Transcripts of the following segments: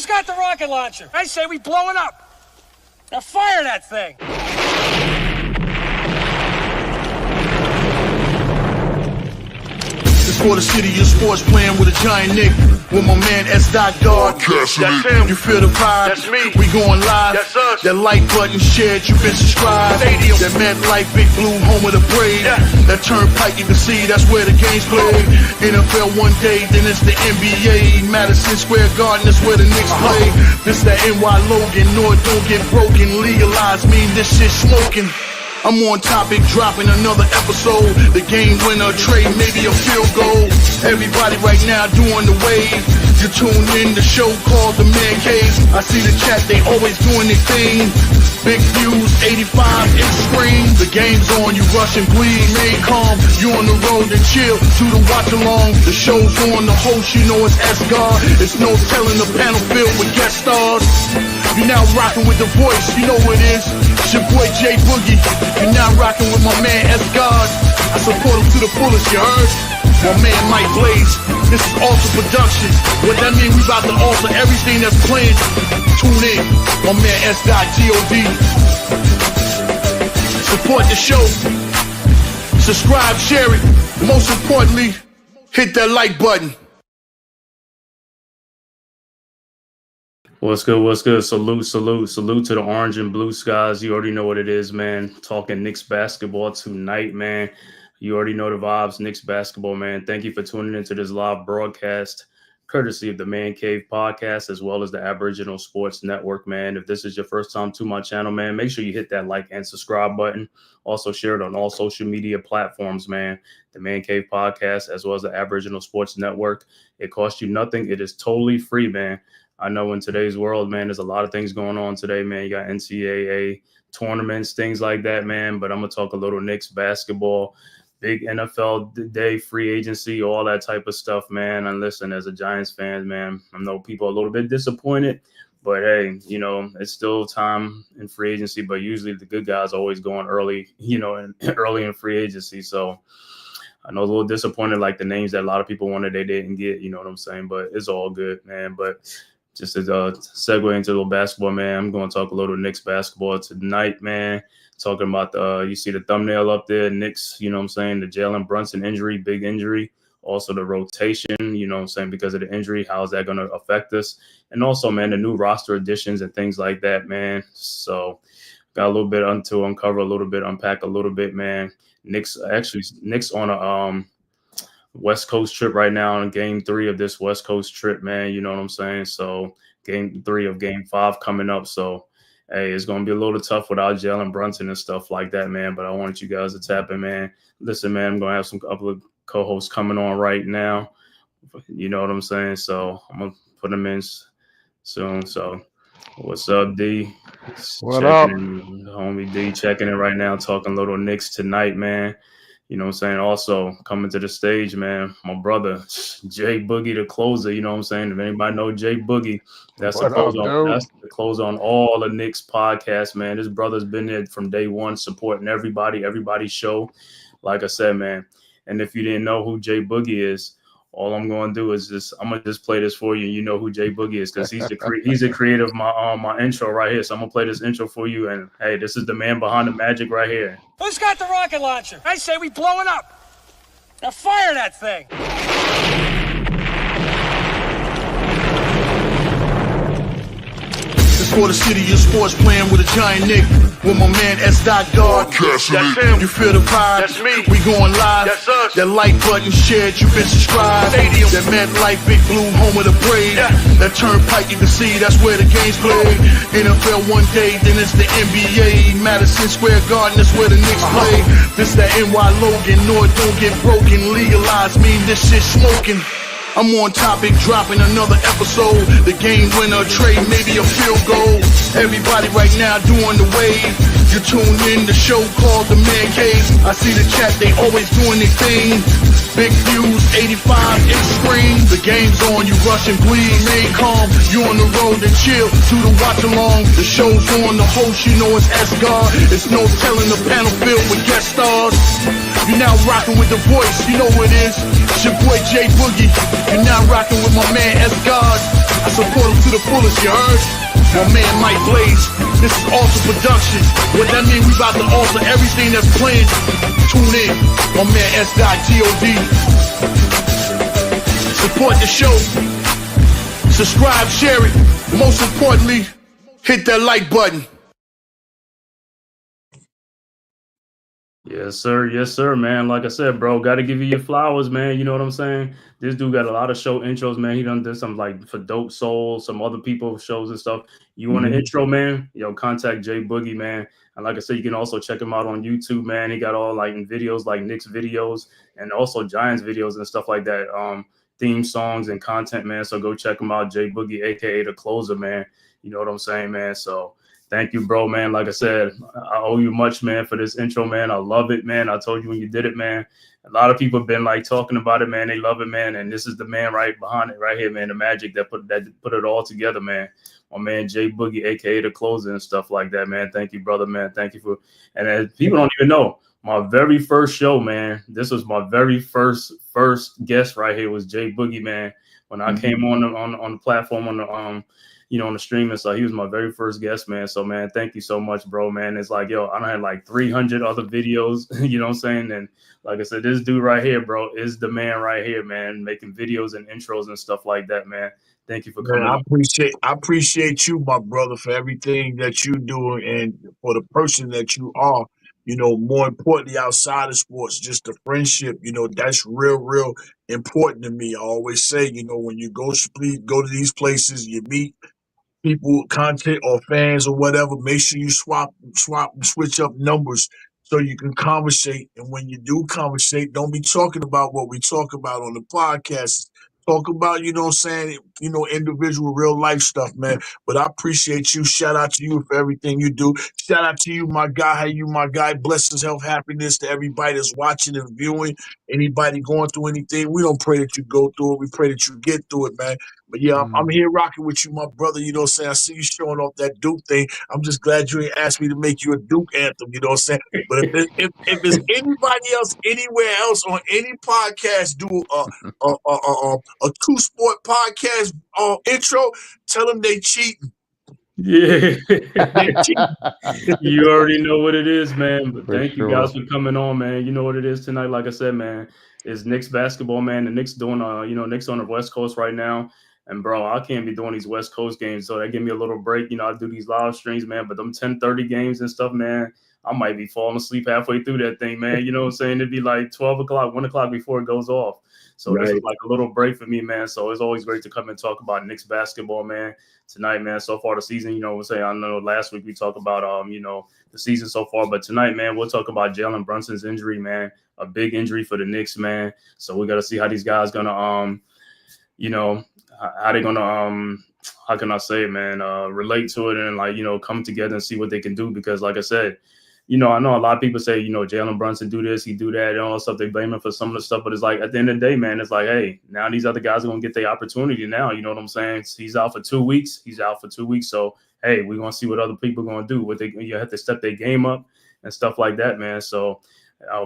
Who's got the rocket launcher? I say we blow it up. Now fire that thing. It's for the city of sports, playing with a giant Nick. With my man S. God. That's him. You feel the vibe? That's me. We going live. That's us. That like button shared, you been subscribed. Stadium. That MetLife, Big Blue, home of the Braves. Yeah. That turnpike, you can see that's where the game's played. NFL one day, then it's the NBA. Madison Square Garden, that's where the Knicks play. This that NY Logan, North don't get broken. Legalized mean this shit smoking. I'm on topic, dropping another episode. The game winner, trade, maybe a field goal. Everybody right now doing the wave. You tune in the show called TheMan-Cave. I see the chat, they always doing their thing. Big views, 85 inch screen. The game's on, you rush and bleed. Remain calm, you on the road and chill. Do the watch along. The show's on, the host, you know it's S-God. It's no telling, the panel filled with guest stars. You're now rocking with the voice, you know who it is. It's your boy J Boogie. You're now rocking with my man S-God. I support him to the fullest, you heard? My man Mike Blaze. This is Alter Productions. What that mean, we about to alter everything that's playing. Tune in. My man S.God. Support the show. Subscribe, share it. Most importantly, hit that like button. What's good? What's good? Salute to the orange and blue skies. You already know what it is, man. Talking Knicks basketball tonight, man. You already know the vibes, Knicks basketball, man. Thank you for tuning into this live broadcast, courtesy of the Man-Cave podcast, as well as the Aboriginal Sports Network, man. If this is your first time to my channel, man, make sure you hit that like and subscribe button. Also share it on all social media platforms, man. The Man-Cave podcast, as well as the Aboriginal Sports Network. It costs you nothing. It is totally free, man. I know in today's world, man, there's a lot of things going on today, man. You got NCAA tournaments, things like that, man. But I'm going to talk a little Knicks basketball, big NFL day, free agency, all that type of stuff, man. And listen, as a Giants fan, man, I know people are a little bit disappointed. But, hey, you know, it's still time in free agency. But usually the good guys always going early, you know, and early in free agency. So I know a little disappointed, like the names that a lot of people wanted they didn't get, you know what I'm saying? But it's all good, man. But just to segue into a little basketball, man, I'm going to talk a little Knicks basketball tonight, man. Talking about you see the thumbnail up there, Knicks, you know what I'm saying, the Jalen Brunson injury, big injury. Also the rotation, you know what I'm saying, because of the injury, how is that going to affect us? And also, man, the new roster additions and things like that, man. So got a little bit to uncover a little bit, unpack a little bit, man. Knicks on a West Coast trip right now in game 3 of this West Coast trip, man. You know what I'm saying? So game 3 of game 5 coming up. So, hey, it's going to be a little tough without Jalen Brunson and stuff like that, man. But I want you guys to tap in, man. Listen, man, I'm going to have some couple of co-hosts coming on right now. You know what I'm saying? So I'm going to put them in soon. So what's up, D? What up? Homie D checking in right now, talking a little Knicks tonight, man. You know what I'm saying? Also coming to the stage, man, my brother, Jay Boogie, the closer. You know what I'm saying? If anybody know Jay Boogie, that's the close on all the Knicks podcasts, man. This brother's been there from day one, supporting everybody's show. Like I said, man. And if you didn't know who Jay Boogie is, all I'm going to do is I'm going to just play this for you. You know who Jay Boogie is because he's the creator of my intro right here. So I'm going to play this intro for you. And, hey, this is the man behind the magic right here. Who's got the rocket launcher? I say we blow it up. Now fire that thing. It's for the city of sports, playing with a giant Nick. With my man S.God. That's him. You feel the vibe? That's me. We going live. That's us. That like button shared, you been subscribed. Stadium. That MetLife, Big Blue, home of the Braves. Yeah. That turnpike, you can see that's where the game's played. NFL one day, then it's the NBA. Madison Square Garden, that's where the Knicks play. This that NY Logan, North don't get broken. Legalized mean this shit smoking. I'm on topic, dropping another episode. The game winner, trade, maybe a field goal. Everybody right now doing the wave. You tune in the show called The Man-Cave. I see the chat, they always doing their thing. Big views, 85 inch screen. The game's on, you rush and bleed. Remain calm, you on the road to chill. Do the watch along. The show's on, the host, you know it's S-God. It's no telling the panel filled with guest stars. You're now rocking with the voice, you know who it is. It's your boy J Boogie. You're now rocking with my man S-God. I support him to the fullest, you heard? My man Mike Blaze. This is Alter Production. What that mean? We about to alter everything that's playing. Tune in. My man S.T.O.D. Support the show. Subscribe, share it. Most importantly, hit that like button. Yes, sir, man. Like I said, bro, got to give you your flowers, man. You know what I'm saying? This dude got a lot of show intros, man. He done did some like for Dope Soul, some other people shows and stuff. You want an intro, man? Yo, contact J Boogie, man. And like I said, you can also check him out on YouTube, man. He got all like videos, like Knicks videos, and also Giants videos and stuff like that. Theme songs and content, man. So go check him out, J Boogie, aka the Closer, man. You know what I'm saying, man? So. Thank you, bro, man. Like I said, I owe you much, man, for this intro, man. I love it, man. I told you when you did it, man. A lot of people have been like talking about it, man. They love it, man. And this is the man right behind it, right here, man. The magic that put it all together, man. My man J Boogie, aka the Closer, and stuff like that, man. Thank you, brother, man. Thank you for. And as people don't even know, my very first show, man. This was my very first guest right here was J Boogie, man. When I came on the platform on the on the stream, and so he was my very first guest, man. So, man, thank you so much, bro, man. It's like, yo, I don't have like 300 other videos, you know what I'm saying? And like I said, this dude right here, bro, is the man right here, man, making videos and intros and stuff like that, man. Thank you for coming. Man, I appreciate you, my brother, for everything that you do and for the person that you are. You know, more importantly, outside of sports, just the friendship, you know, that's real important to me. I always say, you know, when you go to these places, you meet people, content or fans or whatever, make sure you switch up numbers so you can conversate. And when you do conversate, don't be talking about what we talk about on the podcast. Talk about, you know what I'm saying, you know, individual real life stuff, man. But I appreciate you. Shout out to you for everything you do. Shout out to you, my guy. Hey, you, my guy. Blessings, health, happiness to everybody that's watching and viewing. Anybody going through anything, we don't pray that you go through it. We pray that you get through it, man. But yeah, I'm here rocking with you, my brother. You know what I'm saying? I see you showing off that Duke thing. I'm just glad you ain't asked me to make you a Duke anthem. You know what I'm saying? But if it's anybody else, anywhere else on any podcast, do a two sport podcast intro, tell them they cheating. Yeah. They cheating. You already know what it is, man. But thank you guys for coming on, man. You know what it is tonight. Like I said, man, it's Knicks basketball, man. The Knicks doing Knicks on the West Coast right now. And bro, I can't be doing these West Coast games, so that give me a little break. You know, I do these live streams, man. But them 10:30 games and stuff, man, I might be falling asleep halfway through that thing, man. You know what I'm saying? It'd be like 12 o'clock, 1 o'clock before it goes off. So This is like a little break for me, man. So it's always great to come and talk about Knicks basketball, man. Tonight, man, so far the season, you know, we'll say, I know last week we talked about, the season so far. But tonight, man, we'll talk about Jalen Brunson's injury, man. A big injury for the Knicks, man. So we got to see how these guys going to, how they're going to, how can I say it, man, relate to it and, come together and see what they can do. Because like I said, I know a lot of people say, Jalen Brunson do this, he do that, and all that stuff. They blame him for some of the stuff. But it's like, at the end of the day, man, it's like, hey, now these other guys are going to get their opportunity now. You know what I'm saying? He's out for 2 weeks. So, hey, we're going to see what other people are going to do. You have to step their game up and stuff like that, man. So,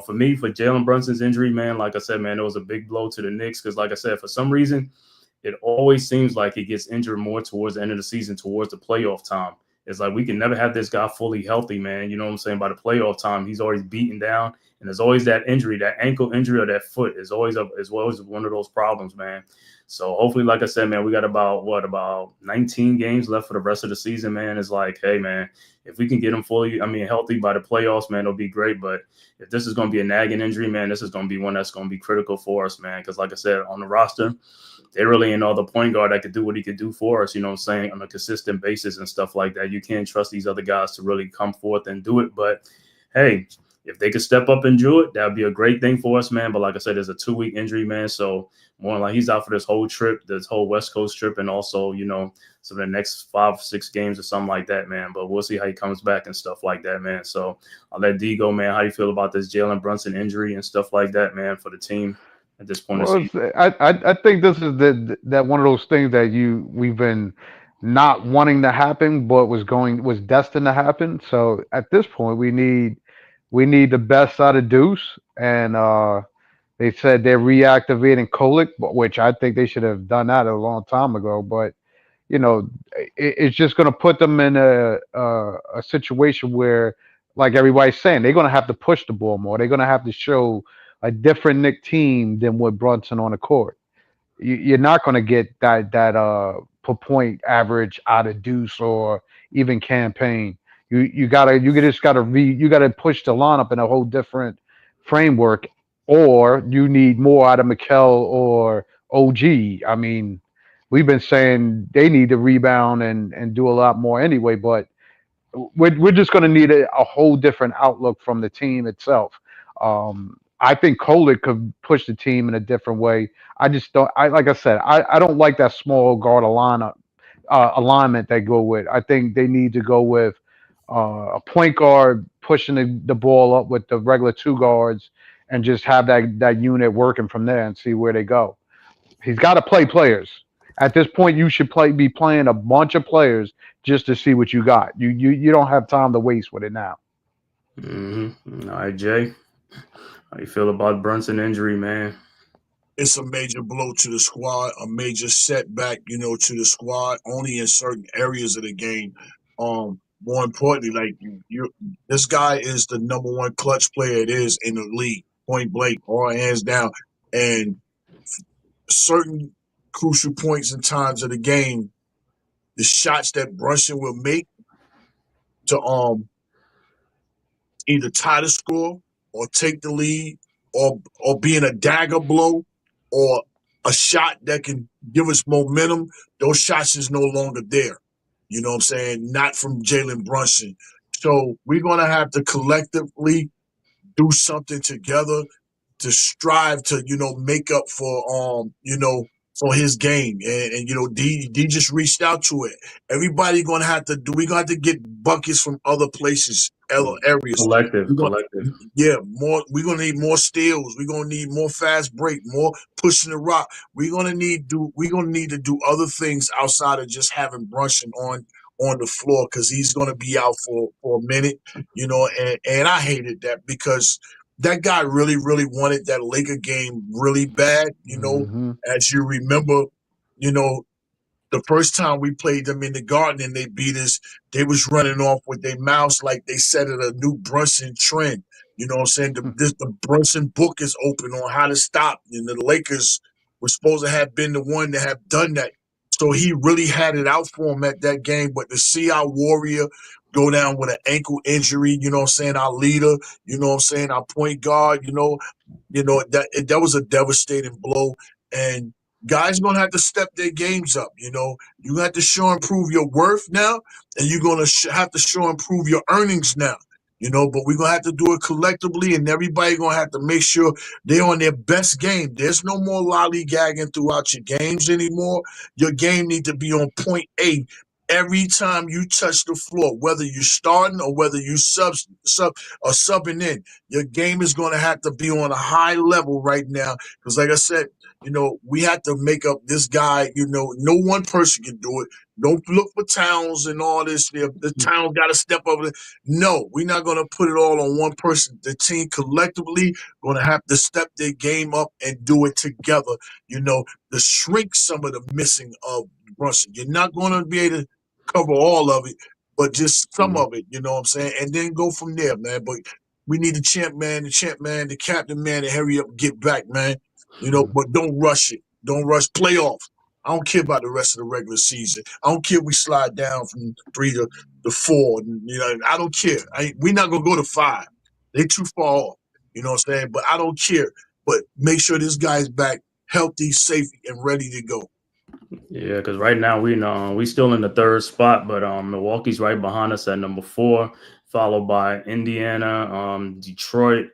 for me, for Jalen Brunson's injury, man, like I said, man, it was a big blow to the Knicks. Because like I said, for some reason, it always seems like he gets injured more towards the end of the season, towards the playoff time. It's like we can never have this guy fully healthy, man. You know what I'm saying? By the playoff time, he's always beaten down. And there's always that injury, that ankle injury or that foot is always one of those problems, man. So hopefully, like I said, man, we got about 19 games left for the rest of the season, man. It's like, hey, man, if we can get him healthy by the playoffs, man, it'll be great. But if this is going to be a nagging injury, man, this is going to be one that's going to be critical for us, man. Because like I said, on the roster, there really ain't no other point guard that could do what he could do for us, you know what I'm saying, on a consistent basis and stuff like that. You can't trust these other guys to really come forth and do it. But, hey, if they could step up and do it, that would be a great thing for us, man. But like I said, it's a 2-week injury, man. So more like he's out for this whole trip, this whole West Coast trip, and also, you know, so the next 5-6 games or something like that, man. But we'll see how he comes back and stuff like that, man. So I'll let D go, man. How do you feel about this Jalen Brunson injury and stuff like that, man, for the team at this point of the season? I think this is that one of those things that we've been not wanting to happen, but was destined to happen. So at this point, we need the best out of Deuce, and they said they're reactivating Kolick, which I think they should have done that a long time ago. But you know, it's just going to put them in a situation where, like everybody's saying, they're going to have to push the ball more. They're going to have to show a different Nick team than with Brunson on the court. You're not going to get that per point average out of Deuce or even Campaign. You gotta push the lineup in a whole different framework, or you need more out of Mikel or OG. I mean, we've been saying they need to rebound and do a lot more anyway, but we're just going to need a whole different outlook from the team itself. I think Kolick could push the team in a different way. I just don't. Like I said, I don't like that small guard alignment they go with. I think they need to go with a point guard pushing the ball up with the regular two guards, and just have that unit working from there and see where they go. He's got to play players. At this point, you should be playing a bunch of players just to see what you got. You don't have time to waste with it now. Mm-hmm. All right, Jay. How you feel about Brunson injury, man? It's a major blow to the squad, a major setback, to the squad, only in certain areas of the game. More importantly, like this guy is the number one clutch player it is in the league, point blank, all hands down. And certain crucial points and times of the game, the shots that Brunson will make to either tie the score or take the lead or be in a dagger blow or a shot that can give us momentum, those shots is no longer there. You know what I'm saying? Not from Jalen Brunson. So we're going to have to collectively do something together to strive to, make up for, for his game. And D just reached out to it. Everybody we're going to have to get buckets from other places, areas. Collective. Yeah, we're going to need more steals. We're going to need more fast break, more pushing the rock. We're going to need to do other things outside of just having Brunson on the floor, because he's going to be out for a minute, and I hated that because that guy really, really wanted that Laker game really bad, Mm-hmm. as you remember, the first time we played them in the Garden and they beat us, they was running off with their mouths like they set it a new Brunson trend. You know what I'm saying? The Brunson book is open on how to stop, and the Lakers were supposed to have been the one to have done that. So he really had it out for him at that game. But to see our Warrior go down with an ankle injury, you know what I'm saying, our leader, you know what I'm saying, our point guard, that was a devastating blow. And guys gonna have to step their games up. You have to show and prove your worth now, and you're gonna have to show and prove your earnings now. But we're gonna have to do it collectively, and everybody gonna have to make sure they're on their best game. There's no more lollygagging throughout your games anymore. Your game need to be on point A every time you touch the floor, whether you're starting or whether you subbing in. Your game is gonna have to be on a high level right now, because like I said, we have to make up this guy. No one person can do it. Don't look for Towns and all this. The town got to step up. No, we're not going to put it all on one person. The team collectively going to have to step their game up and do it together, to shrink some of the missing of Brunson. You're not going to be able to cover all of it, but just some of it, you know what I'm saying? And then go from there, man. But we need the champ man, the captain man to hurry up and get back, man. But don't rush it. Don't rush playoffs. I don't care about the rest of the regular season. I don't care if we slide down from 3 to 4. I don't care. We're not going to go to 5. They're too far off. You know what I'm saying? But I don't care. But make sure this guy's back healthy, safe, and ready to go. Yeah, because right now we still in the 3rd spot, but Milwaukee's right behind us at number 4, followed by Indiana, Detroit,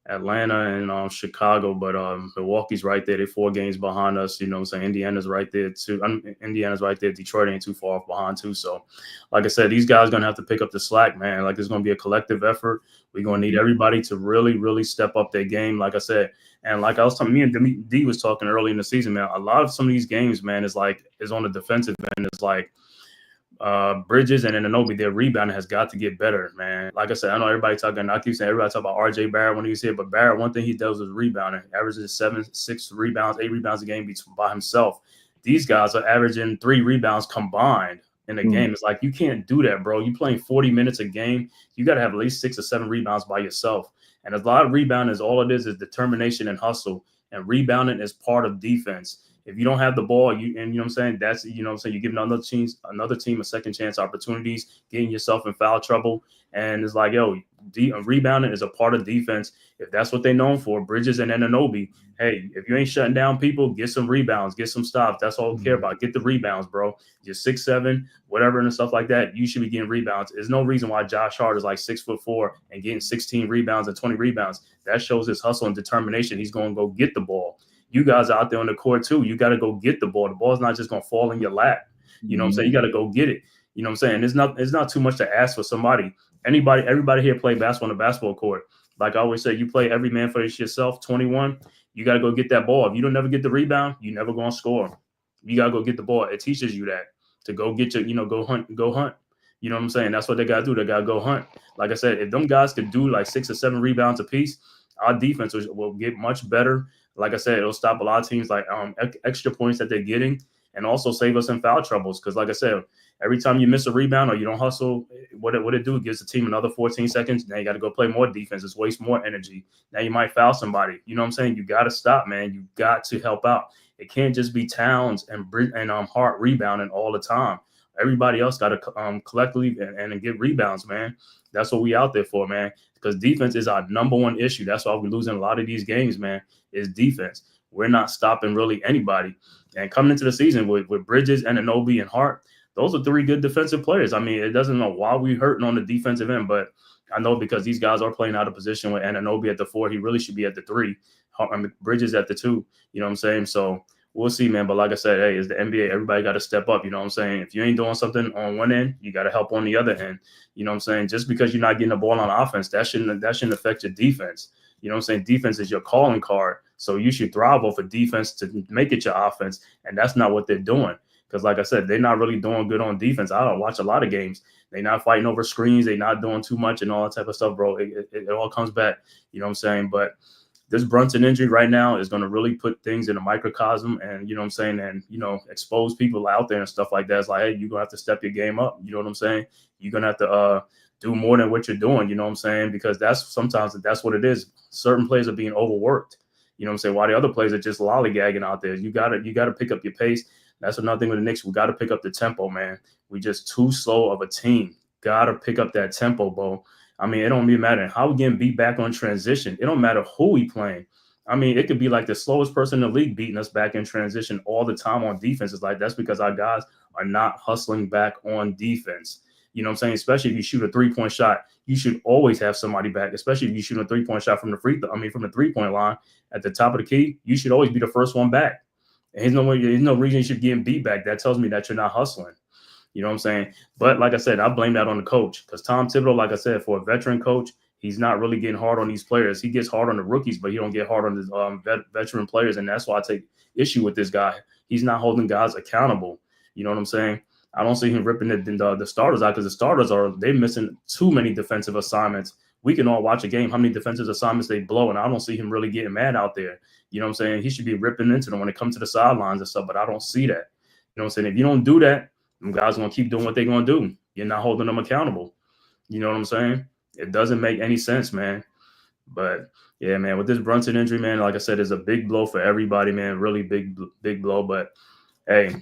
Atlanta and Chicago, but Milwaukee's right there. They're 4 games behind us. You know what I'm saying? Indiana's right there too. Indiana's right there. Detroit ain't too far off behind too. So, like I said, these guys gonna have to pick up the slack, man. Like it's gonna be a collective effort. We're gonna need everybody to really, really step up their game. Like I said, and like I was telling, me and D was talking early in the season, man. A lot of some of these games, man, is on the defensive end. It's like Bridges and Anunoby, their rebounding has got to get better, man. Like I said, I know everybody talking. I keep saying everybody talk about RJ Barrett when he's here, but Barrett, one thing he does is rebounding. Averages 7, 6 rebounds, 8 rebounds a game by himself. These guys are averaging 3 rebounds combined in a game. It's like you can't do that, bro. You playing 40 minutes a game. You got to have at least 6 or 7 rebounds by yourself. And a lot of rebounding is all it is determination and hustle. And rebounding is part of defense. If you don't have the ball, you know what I'm saying, that's, you know what I'm saying, you're giving another team a second chance opportunities, getting yourself in foul trouble. And it's like, yo, rebounding is a part of defense. If that's what they're known for, Bridges and Anunoby, hey, if you ain't shutting down people, get some rebounds, get some stops. That's all we care about. Get the rebounds, bro. You're 6'7", whatever, and stuff like that. You should be getting rebounds. There's no reason why Josh Hart is like 6'4" and getting 16 rebounds and 20 rebounds. That shows his hustle and determination. He's going to go get the ball. You guys out there on the court too. You got to go get the ball. The ball's not just going to fall in your lap. You know what I'm saying? You got to go get it. You know what I'm saying? It's not too much to ask for somebody. Everybody here play basketball on the basketball court. Like I always say, you play every man for yourself, 21. You got to go get that ball. If you don't never get the rebound, you never going to score. You got to go get the ball. It teaches you that to go get your, go hunt. You know what I'm saying? That's what they got to do. They got to go hunt. Like I said, if them guys could do like 6 or 7 rebounds apiece, our defense will get much better. Like I said, it'll stop a lot of teams like extra points that they're getting, and also save us in foul troubles. Because like I said, every time you miss a rebound or you don't hustle, what it do? It gives the team another 14 seconds. Now you got to go play more defense. It's waste more energy. Now you might foul somebody. You know what I'm saying? You got to stop, man. You got to help out. It can't just be Towns and Hart rebounding all the time. Everybody else got to collectively and get rebounds, man. That's what we out there for, man. Because defense is our number one issue. That's why we're losing a lot of these games, man, is defense. We're not stopping really anybody. And coming into the season with Bridges, Anunoby, and Hart, those are 3 good defensive players. I mean, it doesn't know why we're hurting on the defensive end, but I know because these guys are playing out of position with Anunoby at the 4. He really should be at the 3. Bridges at the 2. You know what I'm saying? So we'll see, man. But like I said, hey, it's the NBA. Everybody got to step up. You know what I'm saying? If you ain't doing something on one end, you got to help on the other end. You know what I'm saying? Just because you're not getting the ball on offense, that shouldn't affect your defense. You know what I'm saying? Defense is your calling card. So you should thrive off of defense to make it your offense. And that's not what they're doing. Because like I said, they're not really doing good on defense. I don't watch a lot of games. They're not fighting over screens. They're not doing too much and all that type of stuff, bro. It all comes back. You know what I'm saying? But this Brunson injury right now is going to really put things in a microcosm and, you know what I'm saying, and, expose people out there and stuff like that. It's like, hey, you're going to have to step your game up. You know what I'm saying? You're going to have to do more than what you're doing. You know what I'm saying? Because sometimes that's what it is. Certain players are being overworked. You know what I'm saying? While the other players are just lollygagging out there. You got to pick up your pace. That's another thing with the Knicks. We got to pick up the tempo, man. We just too slow of a team. Got to pick up that tempo, bro. I mean, it don't even matter how we getting beat back on transition. It don't matter who we playing. I mean, it could be like the slowest person in the league beating us back in transition all the time on defense. It's like, that's because our guys are not hustling back on defense. You know what I'm saying? Especially if you shoot a 3-point shot, you should always have somebody back, especially if you shoot a 3-point shot from the from the 3-point line at the top of the key. You should always be the first one back. And there's no reason you should get beat back. That tells me that you're not hustling. You know what I'm saying? But like I said, I blame that on the coach because Tom Thibodeau, like I said, for a veteran coach, he's not really getting hard on these players. He gets hard on the rookies, but he don't get hard on the veteran players. And that's why I take issue with this guy. He's not holding guys accountable. You know what I'm saying? I don't see him ripping the starters out because the starters they're missing too many defensive assignments. We can all watch a game, how many defensive assignments they blow, and I don't see him really getting mad out there. You know what I'm saying? He should be ripping into them when it comes to the sidelines and stuff, but I don't see that. You know what I'm saying? If you don't do that, them guys are going to keep doing what they're going to do. You're not holding them accountable. You know what I'm saying? It doesn't make any sense, man. But, yeah, man, with this Brunson injury, man, like I said, it's a big blow for everybody, man. Really big blow. But, hey,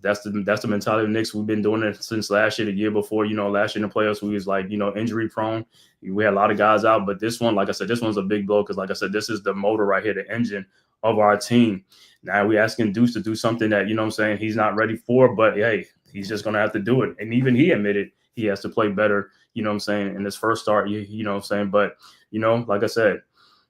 that's the mentality of the Knicks. We've been doing it since last year, the year before. Last year in the playoffs, we was like, injury prone. We had a lot of guys out. But this one, like I said, this one's a big blow because, like I said, this is the motor right here, the engine of our team. Now we're asking Deuce to do something that, you know what I'm saying, he's not ready for. But, hey, he's just going to have to do it. And even he admitted he has to play better, you know what I'm saying, in his first start, you know what I'm saying. But, like I said,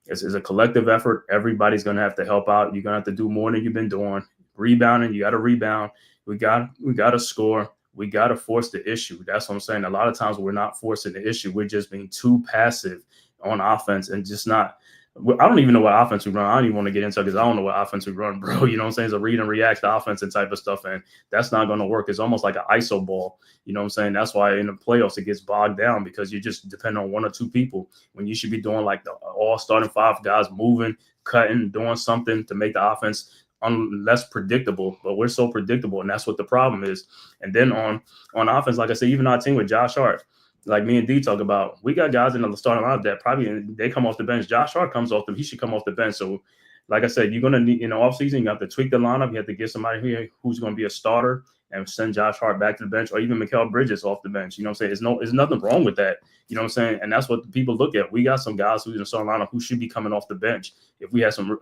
It's a collective effort. Everybody's gonna have to help out. You're gonna have to do more than you've been doing. Rebounding, you got to rebound. We got to score. We got to force the issue. That's what I'm saying. A lot of times we're not forcing the issue. We're just being too passive on offense and just not. I don't even know what offense we run. I don't even want to get into it because I don't know what offense we run, bro. You know what I'm saying? It's a read and react to offense and type of stuff, and that's not going to work. It's almost like an ISO ball. You know what I'm saying? That's why in the playoffs it gets bogged down because you just depend on one or two people when you should be doing like the all starting five guys moving, cutting, doing something to make the offense less predictable. But we're so predictable, and that's what the problem is. And then on offense, like I said, even our team with Josh Hart, like me and D talk about, we got guys in the starting lineup that probably they come off the bench. Josh Hart comes off he should come off the bench. So, like I said, you're gonna need in the offseason, you have to tweak the lineup. You have to get somebody here who's gonna be a starter and send Josh Hart back to the bench, or even Mikal Bridges off the bench. You know what I'm saying? There's nothing wrong with that. You know what I'm saying? And that's what people look at. We got some guys who's in the starting lineup who should be coming off the bench if we had some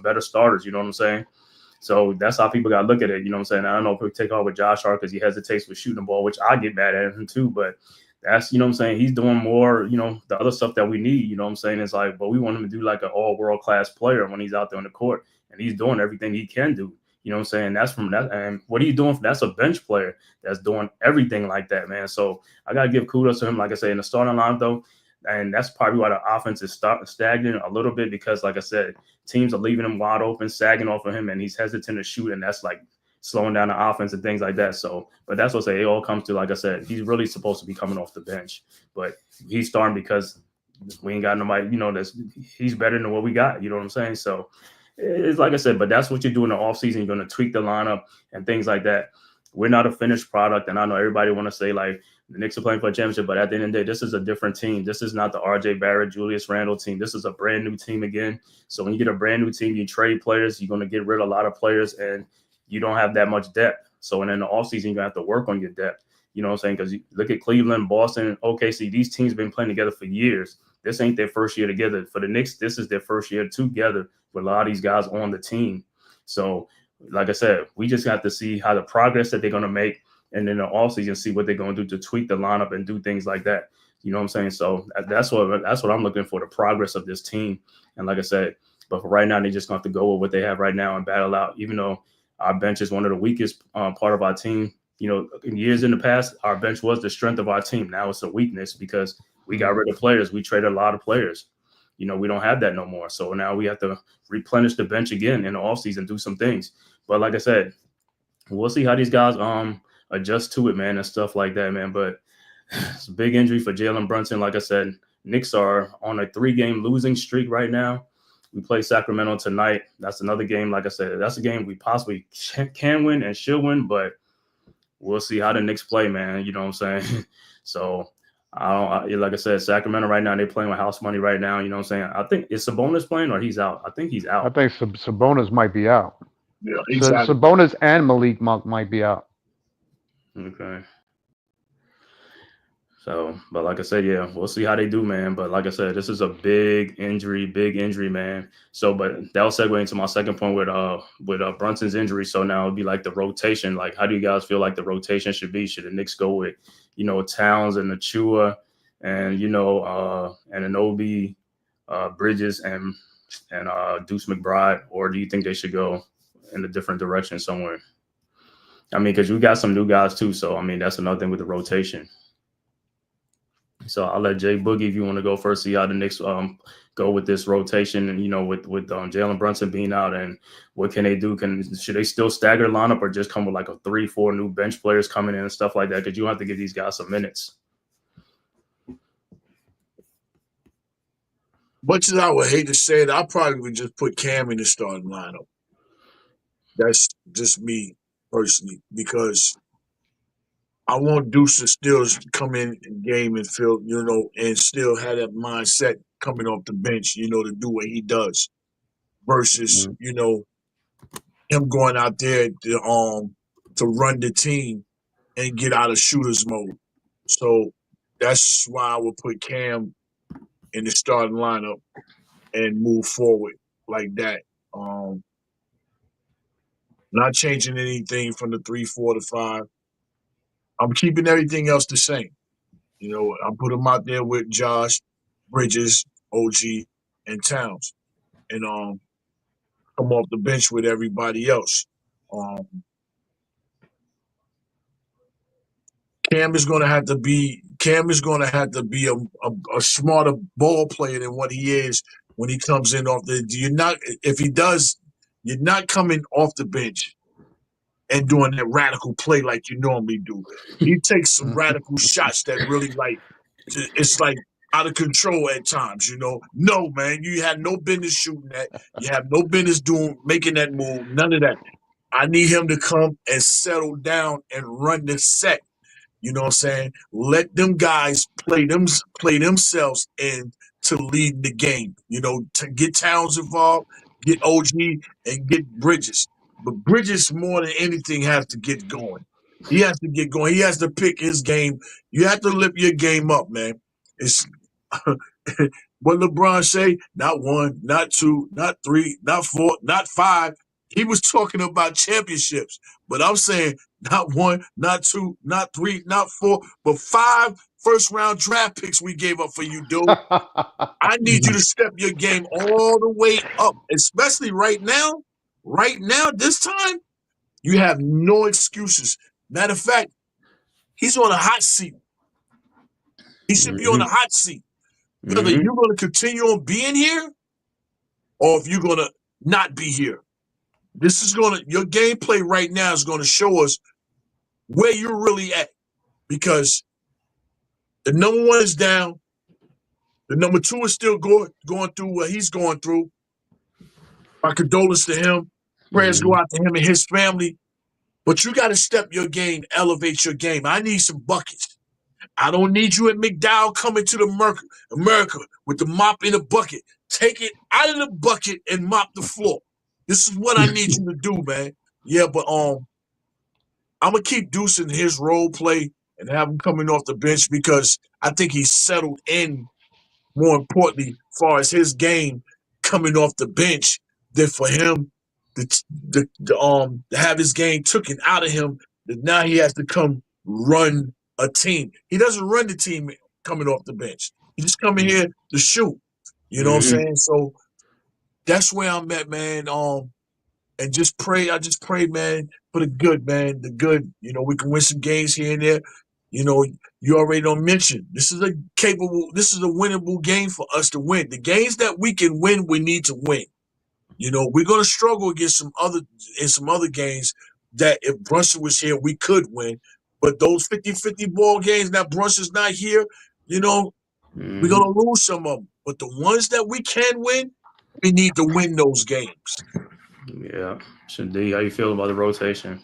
better starters. You know what I'm saying? So that's how people got to look at it. You know what I'm saying? I don't know if we take off with Josh Hart because he hesitates with shooting the ball, which I get mad at him too. But that's, you know what I'm saying? He's doing more, the other stuff that we need. You know what I'm saying? It's like, but we want him to do like an all world class player when he's out there on the court, and he's doing everything he can do. You know what I'm saying? That's from that. And what are you doing? That's a bench player that's doing everything like that, man. So I got to give kudos to him. Like I say, in the starting line, though, and that's probably why the offense is stagnant a little bit because, like I said, teams are leaving him wide open, sagging off of him, and he's hesitant to shoot, and that's like slowing down the offense and things like that. So, but that's what I say. It all comes to, like I said, he's really supposed to be coming off the bench, but he's starting because we ain't got nobody. He's better than what we got. You know what I'm saying? So it's like I said, but that's what you do in the offseason. You're going to tweak the lineup and things like that. We're not a finished product, and I know everybody want to say like the Knicks are playing for a championship, but at the end of the day, this is a different team. This is not the R.J. Barrett, Julius Randle team. This is a brand new team again. So when you get a brand new team, you trade players, you're going to get rid of a lot of players, and you don't have that much depth. So and in the offseason, you're going to have to work on your depth. You know what I'm saying? Because you look at Cleveland, Boston, OKC, these teams have been playing together for years. This ain't their first year together. For the Knicks, this is their first year together with a lot of these guys on the team. So, like I said, we just have to see how the progress that they're going to make, and then the offseason see what they're going to do to tweak the lineup and do things like that. You know what I'm saying? So that's what I'm looking for, the progress of this team. And like I said, but for right now, they just going to have to go with what they have right now and battle out, even though our bench is one of the weakest part of our team. In years in the past, our bench was the strength of our team. Now it's a weakness because we got rid of players. We traded a lot of players. We don't have that no more. So now we have to replenish the bench again in the offseason, do some things. But like I said, we'll see how these guys adjust to it, man, and stuff like that, man. But it's a big injury for Jalen Brunson. Like I said, Knicks are on a 3-game losing streak right now. We play Sacramento tonight. That's another game. Like I said, that's a game we possibly can win and should win, but we'll see how the Knicks play, man. You know what I'm saying? So like I said, Sacramento right now, they're playing with house money right now. You know what I'm saying? I think is Sabonis playing or he's out? I think he's out. I think Sabonis might be out. Yeah, So exactly. Sabonis and Malik Monk might be out. Okay. So, but like I said, yeah, we'll see how they do, man. But like I said, this is a big injury, man. So, but that'll segue into my second point with Brunson's injury. So now it'll be like the rotation. Like, how do you guys feel like the rotation should be? Should the Knicks go with, Towns and Achua and Anunoby, Bridges and Deuce McBride, or do you think they should go in a different direction somewhere? I mean, because you got some new guys too. So I mean, that's another thing with the rotation. So I'll let Jay Boogie, if you want to go first, see how the Knicks go with this rotation, and with Jalen Brunson being out, and what can they do? Should they still stagger the lineup or just come with like a 3-4 new bench players coming in and stuff like that? Because you have to give these guys some minutes. Much as I would hate to say it, I probably would just put Cam in the starting lineup. That's just me personally, because I want Deuce to still come in game and feel, and still have that mindset coming off the bench, to do what he does, versus, him going out there to run the team and get out of shooter's mode. So that's why I would put Cam in the starting lineup and move forward like that. Not changing anything from the 3-4 to 5. I'm keeping everything else the same. I put him out there with Josh, Bridges, OG, and Towns, and come off the bench with everybody else. Um, Cam is going to have to be a smarter ball player than what he is when he comes in off the. You're not if he does, you're not coming off the bench and doing that radical play like you normally do. He takes some radical shots that really it's like out of control at times. No, man, you had no business shooting that. You have no business making that move. None of that. I need him to come and settle down and run the set. You know what I'm saying? Let them guys play themselves in to lead the game. To get Towns involved, get OG, and get Bridges. But Bridges, more than anything, has to get going. He has to get going. He has to pick his game. You have to lift your game up, man. It's what LeBron say, not one, not two, not three, not four, not five. He was talking about championships, but I'm saying not one, not two, not three, not four, but 5 first-round draft picks we gave up for you, dude. I need you to step your game all the way up, especially right now. Right now, this time, you have no excuses. Matter of fact, he's on a hot seat. He should be on a hot seat. Whether you're going to continue on being here or if you're going to not be here. Your gameplay right now is going to show us where you're really at, because the number 1 is down. The number 2 is still going through what he's going through. My condolences to him. Prayers go out to him and his family. But you got to step your game, elevate your game. I need some buckets. I don't need you at McDowell coming to the America with the mop in the bucket. Take it out of the bucket and mop the floor. This is what I need you to do, man. Yeah, but I'm gonna keep Deuce in his role play and have him coming off the bench, because I think he's settled in, more importantly, as far as his game coming off the bench, than for him to have his game taken out of him. That now he has to come run a team. He doesn't run the team coming off the bench. He just coming here to shoot. You know what I'm saying? So that's where I'm at, man. And just pray. I just pray, man, for the good, man. The good. We can win some games here and there. You already don't mention. This is a winnable game for us to win. The games that we can win, we need to win. We're gonna struggle against some other games that if Brunson was here, we could win. But those 50-50 ball games that Brunson's not here, we're gonna lose some of them. But the ones that we can win, we need to win those games. Yeah. D, how you feel about the rotation?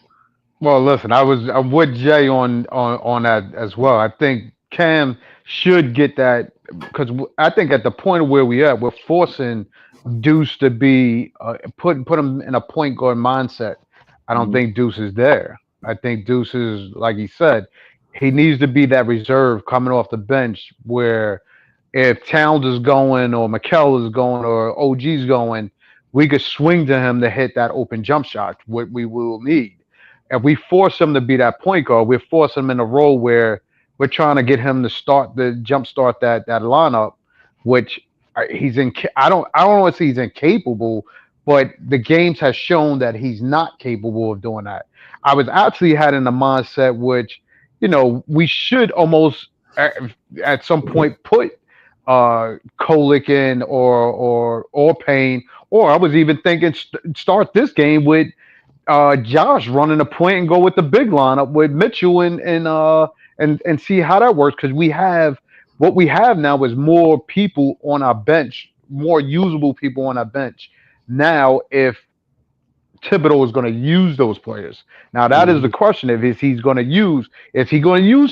Well, listen, I'm with Jay on that as well. I think Cam should get that, because I think at the point where we're forcing Deuce to be put him in a point guard mindset. I don't think Deuce is there. I think Deuce is, like he said, he needs to be that reserve coming off the bench, where if Towns is going or Mikel is going or OG's going, we could swing to him to hit that open jump shot, what we will need. If we force him to be that point guard, we're forcing him in a role where we're trying to get him to jump start that lineup, which he's in. I don't want to say he's incapable, but the games has shown that he's not capable of doing that. I was actually had in the mindset, which we should almost at some point put Kolick in or Payne, or I was even thinking start this game with Josh running a point and go with the big lineup with Mitchell and see how that works, because what we have now is more people on our bench, more usable people on our bench. Now, if Thibodeau is going to use those players, now that is the question: if he's going to use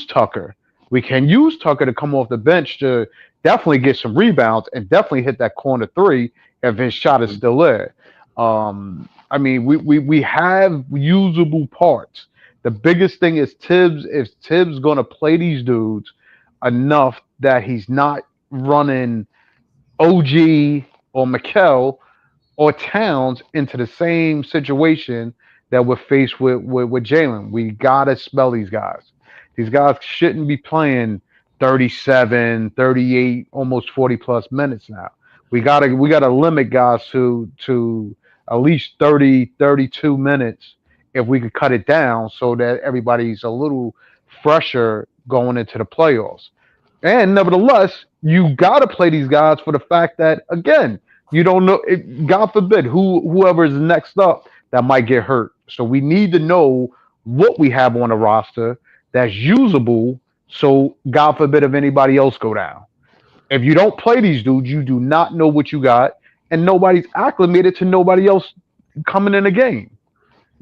Tucker, we can use Tucker to come off the bench to definitely get some rebounds and definitely hit that corner 3 if his shot is still there. I mean, we have usable parts. The biggest thing is Tibbs. If Tibbs going to play these dudes enough that he's not running OG or Mikel or Towns into the same situation that we're faced with Jalen. We got to spell these guys. These guys shouldn't be playing 37, 38, almost 40 plus minutes now. We gotta limit guys to at least 30, 32 minutes if we could cut it down so that everybody's a little fresher going into the playoffs. And nevertheless, you got to play these guys for the fact that again, you don't know. God forbid whoever is next up that might get hurt. So we need to know what we have on the roster that's usable. So God forbid if anybody else go down. If you don't play these dudes, you do not know what you got, and nobody's acclimated to nobody else coming in the game.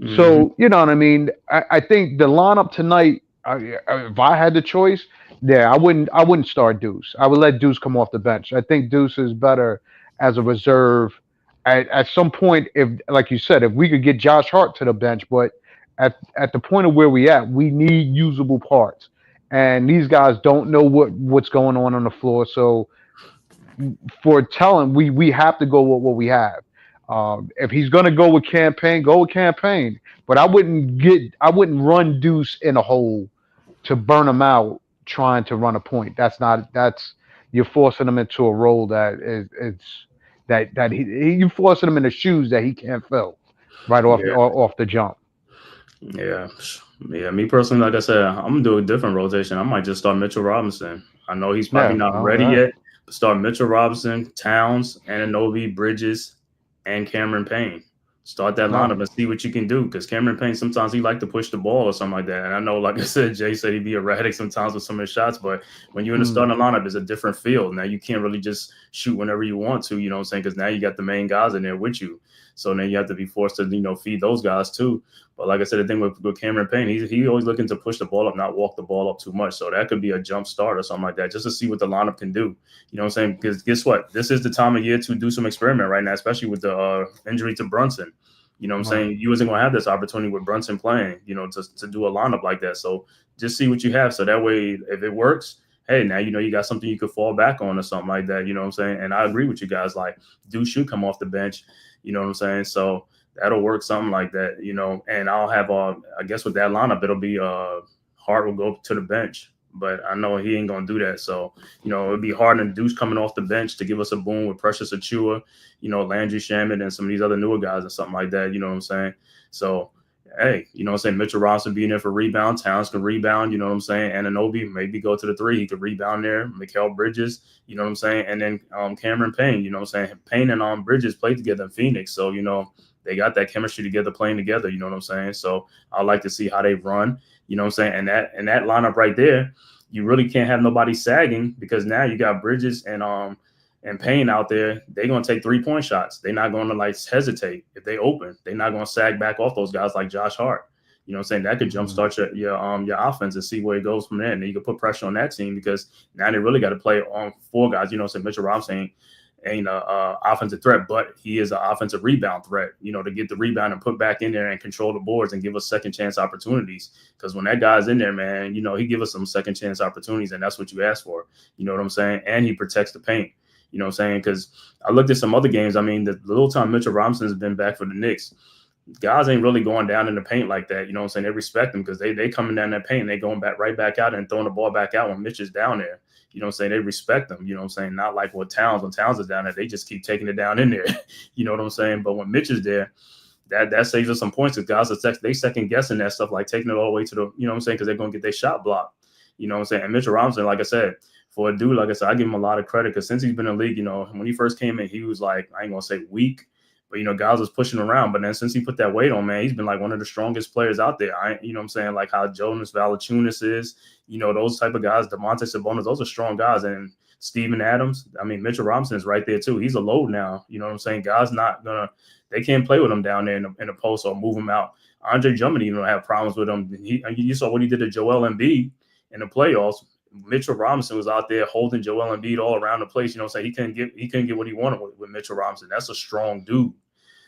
Hmm. So you know what I mean. I think the lineup tonight. If I had the choice, yeah, I wouldn't start Deuce. I would let Deuce come off the bench. I think Deuce is better as a reserve. At some point, if like you said, if we could get Josh Hart to the bench, but at the point of where we at, we need usable parts, and these guys don't know what's going on the floor. So for talent, we have to go with what we have. If he's going to go with campaign, go with campaign. But I wouldn't run Deuce in a hole to burn him out trying to run a point. That's you're forcing him into a role that is it's that you're forcing him into shoes that he can't fill right Yeah, off the jump. yeah, yeah. Me personally, like I said, I'm gonna do a different rotation. I might just start Mitchell Robinson. I know he's probably Yeah, not well, ready yeah. yet, but start Mitchell Robinson, Towns, Ananobi, Bridges, and Cameron Payne. Start that No. lineup and see what you can do. Because Cameron Payne sometimes he like to push the ball or something like that. And I know, like I said, Jay said he'd be erratic sometimes with some of his shots, but when you're in the Mm. starting lineup, it's a different field. Now you can't really just shoot whenever you want to. You know what I'm saying? Because now you got the main guys in there with you. So then you have to be forced to feed those guys too. But like I said, the thing with Cameron Payne, he always looking to push the ball up, not walk the ball up too much. So that could be a jump start or something like that, just to see what the lineup can do. You know what I'm saying? Because guess what? This is the time of year to do some experiment right now, especially with the injury to Brunson. You know what I'm Right. saying? You wasn't going to have this opportunity with Brunson playing, to do a lineup like that. So just see what you have. So that way, if it works, hey, now you got something you could fall back on or something like that. You know what I'm saying? And I agree with you guys. Like, Deuce should come off the bench. You know what I'm saying? So that'll work something like that. And I'll have, I guess with that lineup, it'll be Hart will go to the bench. But I know he ain't going to do that. So, it'd be hard and Deuce coming off the bench to give us a boom with Precious Achua, Landry Shaman and some of these other newer guys and something like that. You know what I'm saying? So, hey, you know what I'm saying? Mitchell Robinson being there for rebound. Towns can rebound. You know what I'm saying? Ananobi maybe go to the three. He could rebound there. Mikal Bridges, you know what I'm saying? And then Cameron Payne, you know what I'm saying? Payne and Bridges played together in Phoenix. So, they got that chemistry together playing together. You know what I'm saying? So I like to see how they run. You know what I'm saying? And that lineup right there, you really can't have nobody sagging because now you got Bridges and Payne out there. They're gonna take 3-point shots. They're not gonna hesitate if they open. They're not gonna sag back off those guys like Josh Hart. You know what I'm saying? That could jumpstart your offense and see where it goes from there. And then you can put pressure on that team because now they really got to play on 4 guys. You know what I'm saying? Mitchell Robinson ain't a offensive threat, but he is an offensive rebound threat, to get the rebound and put back in there and control the boards and give us second chance opportunities. Because when that guy's in there, man, he give us some second chance opportunities, and that's what you ask for. You know what I'm saying? And he protects the paint. You know what I'm saying? Because I looked at some other games. I mean, the little time Mitchell Robinson has been back for the Knicks, guys ain't really going down in the paint like that. You know what I'm saying? They respect them because they coming down that paint and they going right back out and throwing the ball back out when Mitch is down there. You know what I'm saying? They respect them. You know what I'm saying? Not like when Towns is down there, they just keep taking it down in there. You know what I'm saying? But when Mitch is there, that saves us some points because guys are they second guessing that stuff, like taking it all the way to the, you know what I'm saying? Because they're going to get their shot blocked. You know what I'm saying? And Mitchell Robinson, like I said, for a dude, like I said, I give him a lot of credit because since he's been in the league, when he first came in, he was like, I ain't going to say weak, but, guys was pushing around. But then since he put that weight on, man, he's been like one of the strongest players out there. You know what I'm saying? Like how Jonas Valanciunas is, those type of guys, Domantas Sabonis, those are strong guys. And Steven Adams, I mean, Mitchell Robinson is right there too. He's a load now. You know what I'm saying? Guys they can't play with him down there in the post or move him out. Andre Drummond even have problems with him. You saw what he did to Joel Embiid in the playoffs. Mitchell Robinson was out there holding Joel Embiid all around the place. You know what I'm saying? He couldn't get what he wanted with Mitchell Robinson. That's a strong dude.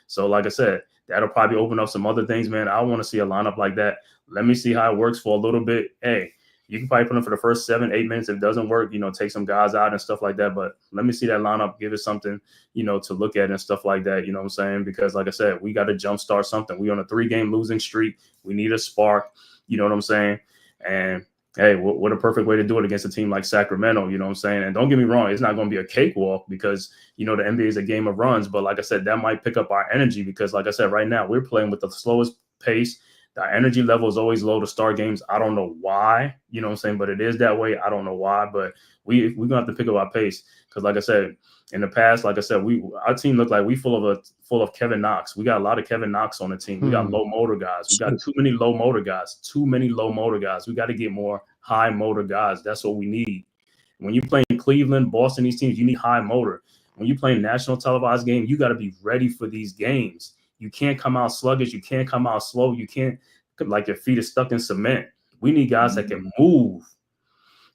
So, like I said, that'll probably open up some other things, man. I want to see a lineup like that. Let me see how it works for a little bit. Hey, you can probably put him for the first 7-8 minutes. If it doesn't work, take some guys out and stuff like that. But let me see that lineup, give it something, to look at and stuff like that. You know what I'm saying? Because, like I said, we got to jumpstart something. We on a 3-game losing streak. We need a spark. You know what I'm saying? And hey, what a perfect way to do it against a team like Sacramento, you know what I'm saying? And don't get me wrong, it's not going to be a cakewalk because, you know, the NBA is a game of runs. But like I said, that might pick up our energy because, like I said, right now we're playing with the slowest pace. The energy level is always low to start games. I don't know why, you know what I'm saying? But it is that way. I don't know why, but we're going to have to pick up our pace because, like I said, in the past, like I said, our team looked like we full of Kevin Knox. We got a lot of Kevin Knox on the team. We got low motor guys. We got too many low motor guys. Too many low motor guys. We got to get more high motor guys. That's what we need. When you play in Cleveland, Boston, these teams, you need high motor. When you play national televised game, you got to be ready for these games. You can't come out sluggish. You can't come out slow. You can't like your feet are stuck in cement. We need guys that can move.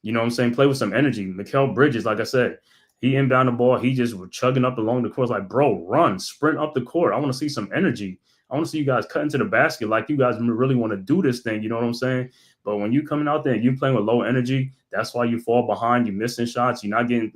You know what I'm saying? Play with some energy. Mikal Bridges, like I said, he inbound the ball. He just was chugging up along the court. Like, bro, run, sprint up the court. I want to see some energy. I want to see you guys cut into the basket like you guys really want to do this thing. You know what I'm saying? But when you coming out there and you playing with low energy, that's why you fall behind. You missing shots. You're not getting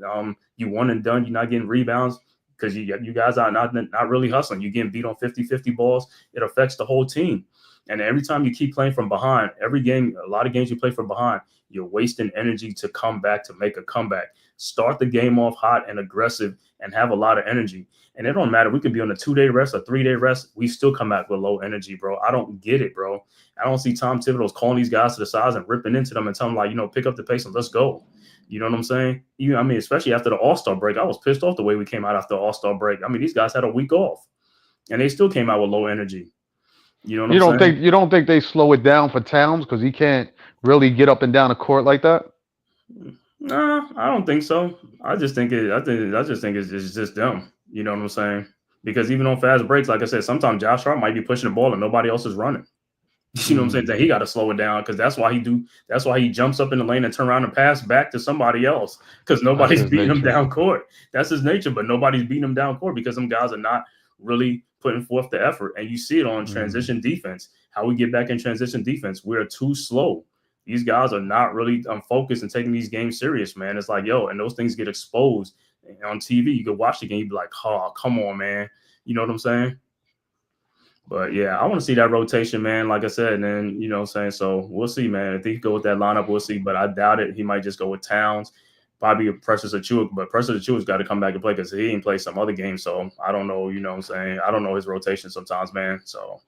you one and done. You're not getting rebounds because you guys are not really hustling. You're getting beat on 50-50 balls. It affects the whole team. And every time you keep playing from behind, every game, a lot of games you play from behind, you're wasting energy to come back, to make a comeback. Start the game off hot and aggressive and have a lot of energy. And it don't matter. We could be on a 2-day rest, a 3-day rest. We still come back with low energy, bro. I don't get it, bro. I don't see Tom Thibodeau's calling these guys to the sides and ripping into them and telling them, like, you know, pick up the pace and let's go. You know what I'm saying? I mean, especially after the All-Star break, I was pissed off the way we came out after the All-Star break. I mean, these guys had a week off and they still came out with low energy. You know what I'm saying? You don't think they slow it down for Towns because he can't really get up and down a court like that? No, I don't think so. I just think it's just them. You know what I'm saying? Because even on fast breaks, like I said, sometimes Josh Hart might be pushing the ball and nobody else is running. You know what I'm saying? That he got to slow it down because that's why he jumps up in the lane and turn around and pass back to somebody else because nobody's beating him down court. That's his nature, but nobody's beating him down court because some guys are not really putting forth the effort. And you see it on transition defense. How we get back in transition defense, we're too slow. These guys are not really focused and taking these games serious, man. It's like, yo, and those things get exposed on TV. You could watch the game, you be like, oh, come on, man. You know what I'm saying? But yeah, I want to see that rotation, man. Like I said, and then, you know what I'm saying? So we'll see, man. If he go with that lineup, we'll see. But I doubt it. He might just go with Towns, probably Precious Achiuwa. But Precious Achiuwa's got to come back and play because he ain't played some other games. So I don't know, you know what I'm saying? I don't know his rotation sometimes, man. So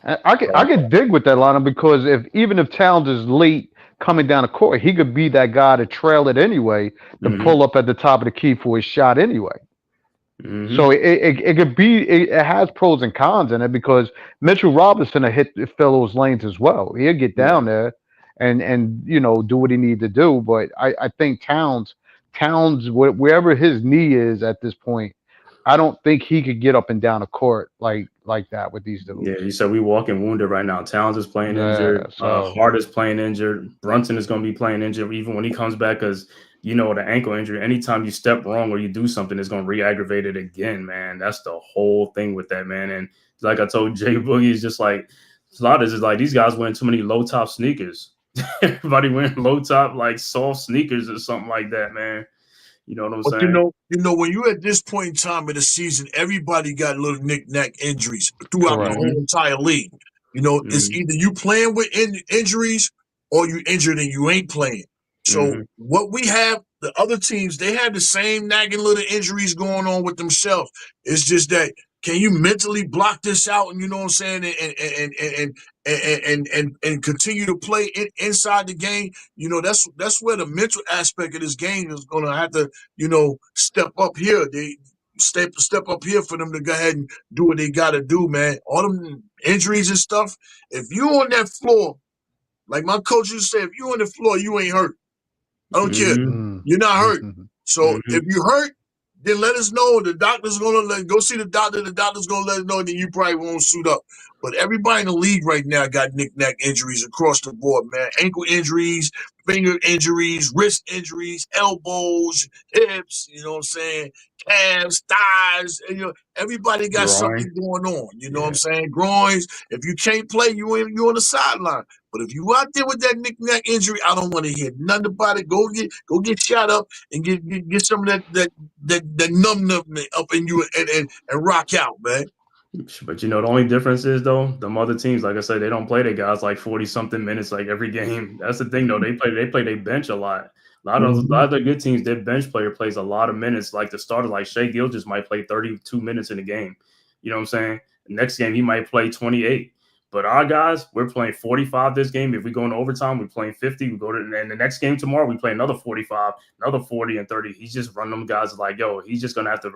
I could dig with that lineup because even if Towns is late coming down the court, he could be that guy to trail it anyway, to pull up at the top of the key for his shot anyway. So it could be it has pros and cons in it because Mitchell Robinson will fill those lanes as well. He'll get down there and you know do what he needs to do. But I think Towns wherever his knee is at this point, I don't think he could get up and down a court like that with these dudes. Yeah, you said we walking wounded right now. Towns is playing injured. Hart is playing injured. Brunson is going to be playing injured even when he comes back because, you know, the ankle injury, anytime you step wrong or you do something, it's going to re-aggravate it again, man. That's the whole thing with that, man. And like I told Jay Boogie, it's just like a lot of this is like these guys wearing too many low-top sneakers. Everybody wearing low-top, like soft sneakers or something like that, man. You know what I'm saying? You know, when you're at this point in time of the season, everybody got little knick-knack injuries throughout the whole entire league. You know, it's either you playing with injuries or you injured and you ain't playing. So what we have, the other teams, they have the same nagging little injuries going on with themselves. It's just that can you mentally block this out and you know what I'm saying and continue to play inside the game? You know, that's where the mental aspect of this game is gonna have to, you know, step up here. They step up here for them to go ahead and do what they gotta do, man. All them injuries and stuff. If you on that floor, like my coach used to say, if you on the floor, you ain't hurt. I don't care. You're not hurt. So if you hurt, then let us know. The doctor's gonna go see the doctor. The doctor's gonna let us know. Then you probably won't suit up. But everybody in the league right now got knick-knack injuries across the board, man. Ankle injuries, finger injuries, wrist injuries, elbows, hips. You know what I'm saying? Calves, thighs. And, you know, everybody got something going on. You know what I'm saying? Groins. If you can't play, you on the sideline. But if you out there with that knick-knack injury, I don't want to hear nothing about it. Go get shot up and get some of that numb up in you and rock out, man. But the only difference is though, the other teams, like I said, they don't play their guys like 40 something minutes like every game. That's the thing though. They play their bench a lot. A Hmm. lot of the good teams, their bench player plays a lot of minutes. Like the starter, like Shea Gilgeous might play 32 minutes in a game. You know what I'm saying? The next game he might play 28. But our guys, we're playing 45 this game. If we go into overtime, we're playing 50. We go to and the next game tomorrow, we play another 45, another 40 and 30. He's just running them guys like, yo, he's just gonna have to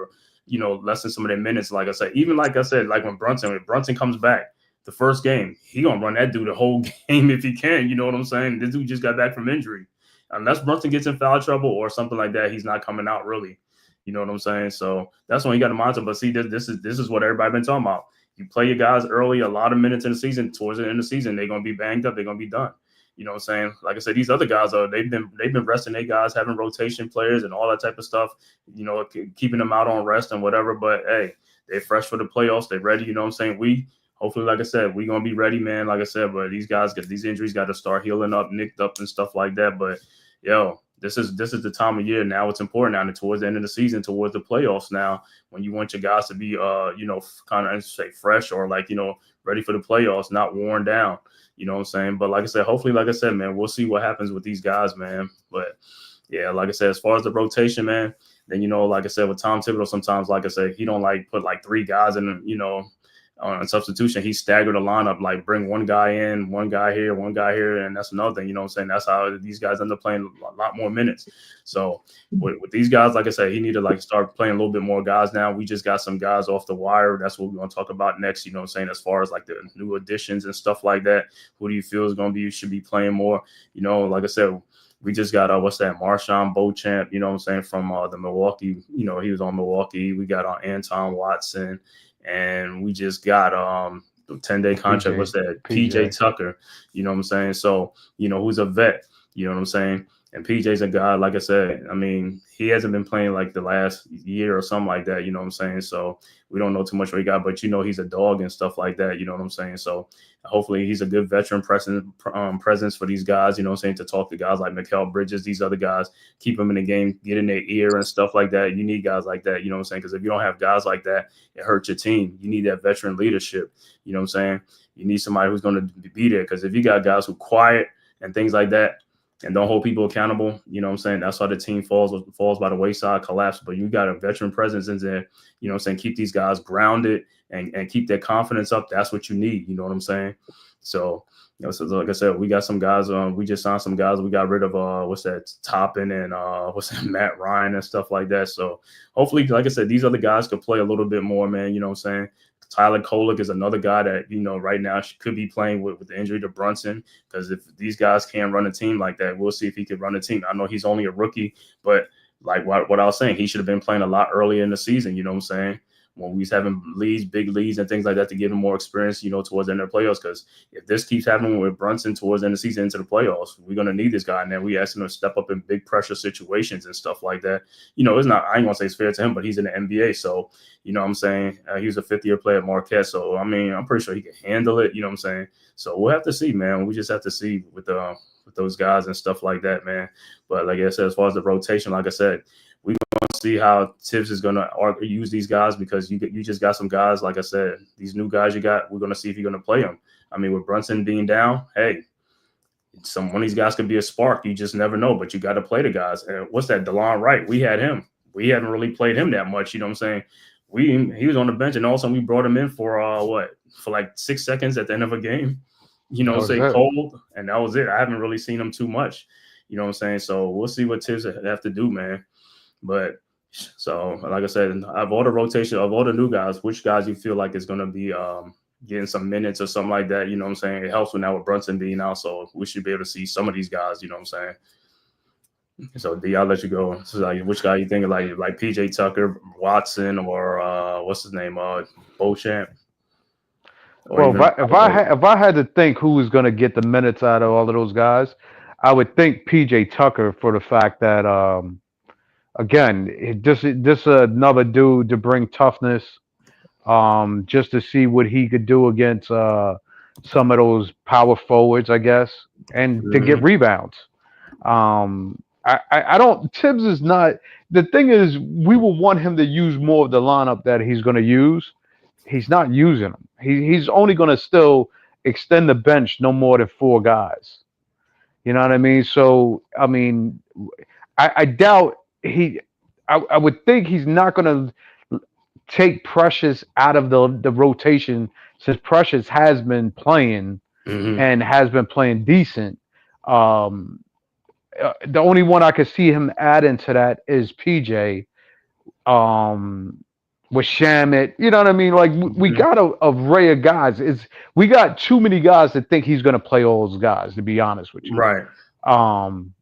lessen some of their minutes. Like I said, like when Brunson comes back, the first game, he gonna run that dude the whole game if he can. You know what I'm saying? This dude just got back from injury. Unless Brunson gets in foul trouble or something like that, he's not coming out really. You know what I'm saying? So that's when you got to monitor. But see, this is what everybody been talking about. You play your guys early, a lot of minutes in the season. Towards the end of the season, they're gonna be banged up. They're gonna be done. You know what I'm saying? Like I said, these other guys they've been resting their guys, having rotation players and all that type of stuff. Keeping them out on rest and whatever. But hey, they're fresh for the playoffs. They're ready. You know what I'm saying? We hopefully, like I said, we're gonna be ready, man. Like I said, but these guys get these injuries got to start healing up, nicked up and stuff like that. But yo, this is the time of year now. It's important now towards the end of the season, towards the playoffs now, when you want your guys to be kind of say fresh or like ready for the playoffs, not worn down. You know what I'm saying? But like I said, hopefully, like I said, man, we'll see what happens with these guys, man. But yeah, like I said, as far as the rotation, man, then like I said, with Tom Thibodeau, sometimes, like I said, he don't like put like three guys in, on substitution. He staggered the lineup, like bring one guy in, one guy here, and that's another thing. You know what I'm saying? That's how these guys end up playing a lot more minutes. So with these guys, like I said, he need to like start playing a little bit more guys now. We just got some guys off the wire. That's what we're going to talk about next. You know what I'm saying? As far as like the new additions and stuff like that, who do you feel is going to be should be playing more? Like I said, we just got Marshawn Beauchamp, you know what I'm saying, from the Milwaukee, he was on Milwaukee. We got Anton Watson, and we just got the 10-day contract. What's that? PJ Tucker, you know what I'm saying? So, who's a vet, you know what I'm saying? And PJ's a guy, like I said, I mean, he hasn't been playing like the last year or something like that, you know what I'm saying? So we don't know too much what he got, but he's a dog and stuff like that, you know what I'm saying? So hopefully he's a good veteran presence for these guys, you know what I'm saying, to talk to guys like Mikal Bridges, these other guys, keep them in the game, get in their ear and stuff like that. You need guys like that, you know what I'm saying? Because if you don't have guys like that, it hurts your team. You need that veteran leadership, you know what I'm saying? You need somebody who's going to be there, because if you got guys who quiet and things like that, and don't hold people accountable, you know what I'm saying? That's how the team falls by the wayside, collapse. But you got a veteran presence in there, you know what I'm saying? Keep these guys grounded and keep their confidence up. That's what you need, you know what I'm saying? So, so like I said, we got some guys, we just signed some guys. We got rid of, Toppin and, Matt Ryan and stuff like that. So hopefully, like I said, these other guys could play a little bit more, man, you know what I'm saying? Tyler Kolek is another guy that, right now could be playing with the injury to Brunson, because if these guys can't run a team like that, we'll see if he could run a team. I know he's only a rookie, but like what I was saying, he should have been playing a lot earlier in the season, you know what I'm saying? When we was having big leads and things like that to give him more experience, towards the end of the playoffs. Because if this keeps happening with Brunson towards the end of the season into the playoffs, we're going to need this guy. And then we ask him to step up in big pressure situations and stuff like that. It's not, I ain't going to say it's fair to him, but he's in the NBA. So, you know what I'm saying? He was a fifth-year player at Marquette. So, I mean, I'm pretty sure he can handle it. You know what I'm saying? So we'll have to see, man. We just have to see with those guys and stuff like that, man. But like I said, as far as the rotation, like I said, we going to see how Tibbs is going to use these guys, because you just got some guys, like I said, these new guys you got, we're going to see if you're going to play them. I mean, with Brunson being down, hey, one of these guys could be a spark. You just never know, but you got to play the guys. And what's that? DeLon Wright, we had him. We haven't really played him that much, you know what I'm saying? He was on the bench, and all of a sudden we brought him in for like 6 seconds at the end of a game, cold, and that was it. I haven't really seen him too much, you know what I'm saying? So we'll see what Tibbs have to do, man. But so, like I said, of all the rotation, of all the new guys, which guys you feel like is going to be getting some minutes or something like that? You know what I'm saying? It helps with now with Brunson being out, so we should be able to see some of these guys. You know what I'm saying? So, D, I'll let you go. So, like, which guy you think like PJ Tucker, Watson, or what's his name, Beauchamp? Well, if I had to think who was going to get the minutes out of all of those guys, I would think PJ Tucker, for the fact that again, just another dude to bring toughness, just to see what he could do against some of those power forwards, I guess, and to get rebounds. I don't. Tibbs is not. The thing is, we will want him to use more of the lineup that he's going to use, he's not using them. He's only going to still extend the bench no more than 4 guys. You know what I mean? So I mean, I doubt he. I would think he's not going to take Precious out of the rotation since Precious has been playing Hmm. and has been playing decent. Um, the only one I could see him adding to that is PJ. Um, with Shamit, you know what I mean? Like we Hmm. got a array of guys. We got too many guys that think he's going to play all those guys. To be honest with you, Right. um,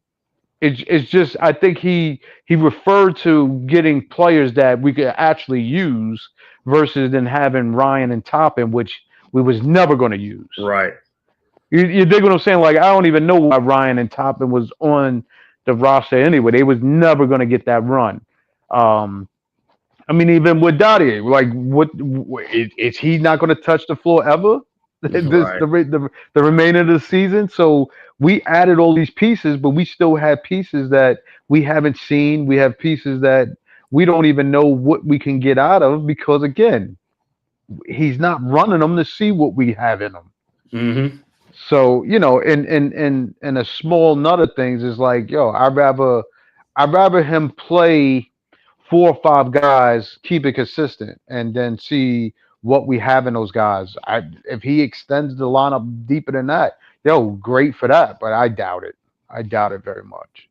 it's just I think he referred to getting players that we could actually use versus than having Ryan and Toppin, which we was never going to use. Right. You dig what I'm saying? Like I don't even know why Ryan and Toppin was on the roster anyway. They was never going to get that run. Um, I mean, even with Dottie, like, is he not going to touch the floor ever? This Right. the remainder of the season. So we added all these pieces, but we still have pieces that we haven't seen. We have pieces that we don't even know what we can get out of because again, he's not running them to see what we have in them. Hmm. So you know, in a small nut of things is like, yo, I'd rather him play 4 or 5 guys, keep it consistent, and then see what we have in those guys. If he extends the lineup deeper than that, yo, great for that. But I doubt it. I doubt it very much.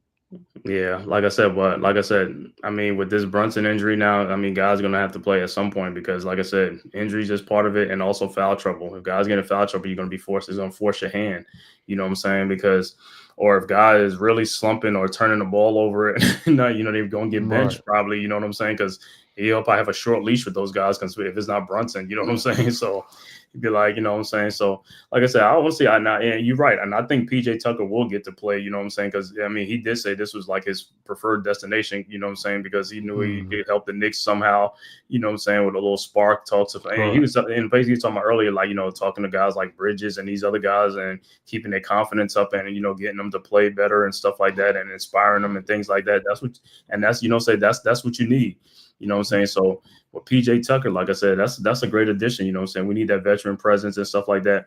Yeah, like I said, I mean, with this Brunson injury now, I mean, guys are gonna have to play at some point because, like I said, injuries is part of it, and also foul trouble. If guys get in foul trouble, you're gonna be forced. It's gonna force your hand. You know what I'm saying? Because, or if guy is really slumping or turning the ball over, they're gonna get Right. benched probably. You know what I'm saying? Because he'll probably have a short leash with those guys. Because if it's not Brunson, you know what I'm saying? So he'd be like, you know what I'm saying? So like I said, I honestly, and you're right, and I think PJ Tucker will get to play. You know what I'm saying? Because I mean, he did say this was like his preferred destination. You know what I'm saying? Because he knew he Mm, could help the Knicks somehow. You know what I'm saying? With a little spark talks of, and he right. was in basically talking about earlier, like talking to guys like Bridges and these other guys, and keeping their confidence up, and getting them to play better and stuff like that, and inspiring them and things like that. That's what you need. You know what I'm saying? So with PJ Tucker, like I said, that's a great addition. You know what I'm saying? We need that veteran presence and stuff like that.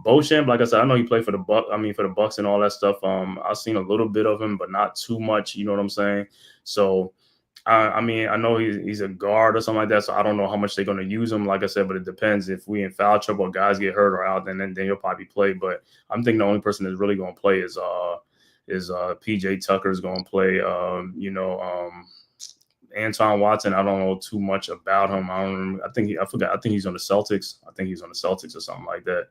Beauchamp, like I said, I know he played for the for the Bucks and all that stuff. I've seen a little bit of him, but not too much. You know what I'm saying? So, I mean, I know he's a guard or something like that. So I don't know how much they're going to use him. Like I said, but it depends. If we in foul trouble, or guys get hurt or out, then he'll probably play. But I'm thinking the only person that's really going to play is PJ Tucker is going to play. Anton Watson, I don't know too much about him. I don't remember. I forgot. I think he's on the Celtics. I think he's on the Celtics or something like that.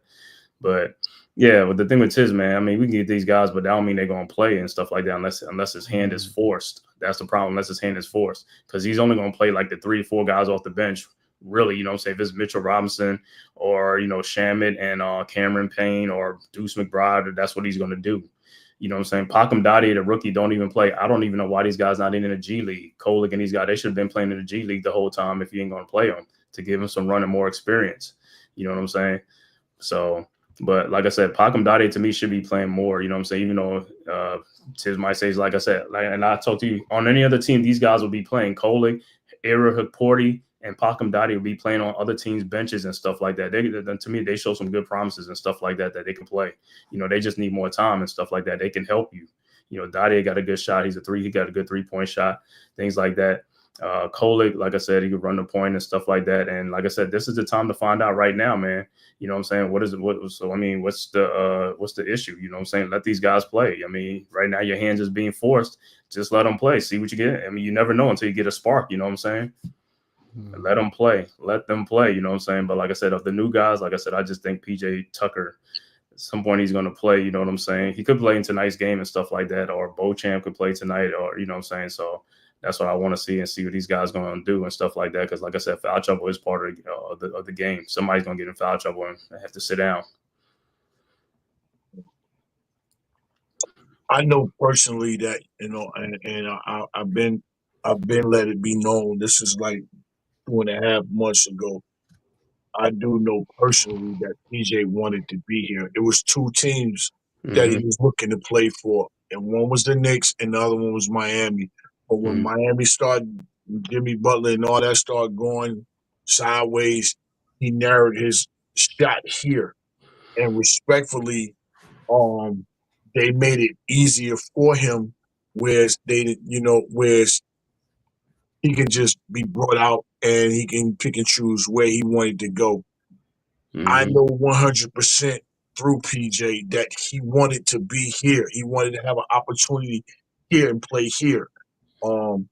But yeah, but the thing with Tiz, man, I mean, we can get these guys, but that don't mean they're gonna play and stuff like that unless his hand is Mm, forced. That's the problem, unless his hand is forced. Because he's only gonna play like the 3 or 4 guys off the bench, really, you know what I'm saying? If it's Mitchell Robinson or Shamit and Cameron Payne or Deuce McBride, that's what he's gonna do. You know what I'm saying? Pakum Dottie, the rookie, don't even play. I don't even know why these guys not in the G League. Kolick and these guys, they should have been playing in the G League the whole time if you ain't gonna play them to give them some run and more experience. You know what I'm saying? So, but like I said, Pakum Dottie to me should be playing more. You know what I'm saying? Even though Tiz might say, like I said, and I talked to you on any other team, these guys will be playing. Kolick, Era Hukporti, and Pakum Dottie will be playing on other teams' benches and stuff like that. To me, they show some good promises and stuff like that they can play. They just need more time and stuff like that. They can help you. Dottie got a good shot. He got a good 3-point shot, things like that. Kolick, like I said, he could run the point and stuff like that. And like I said, this is the time to find out right now, man. You know what I'm saying? What is it? So I mean, what's the issue? You know what I'm saying? Let these guys play. I mean, right now your hands is being forced. Just let them play. See what you get. I mean, you never know until you get a spark. You know what I'm saying? Let mm. them play. Let them play. You know what I'm saying? But like I said, of the new guys, like I said, I just think PJ Tucker, at some point he's going to play. You know what I'm saying? He could play in tonight's game and stuff like that, or Beauchamp could play tonight, or you know what I'm saying? So that's what I want to see and see what these guys going to do and stuff like that. Because like I said, foul trouble is part of the game. Somebody's going to get in foul trouble and have to sit down. I know personally that I've been let it be known. This is like 2.5 months ago. I do know personally that PJ wanted to be here. It was 2 teams that he Mm-hmm. was looking to play for, and one was the Knicks, and the other one was Miami. But when Mm-hmm. Miami started, Jimmy Butler and all that started going sideways, he narrowed his shot here, and respectfully, they made it easier for him, whereas whereas he can just be brought out and he can pick and choose where he wanted to go. I Mm-hmm. know 100% through PJ that he wanted to be here. He wanted to have an opportunity here and play here. Um,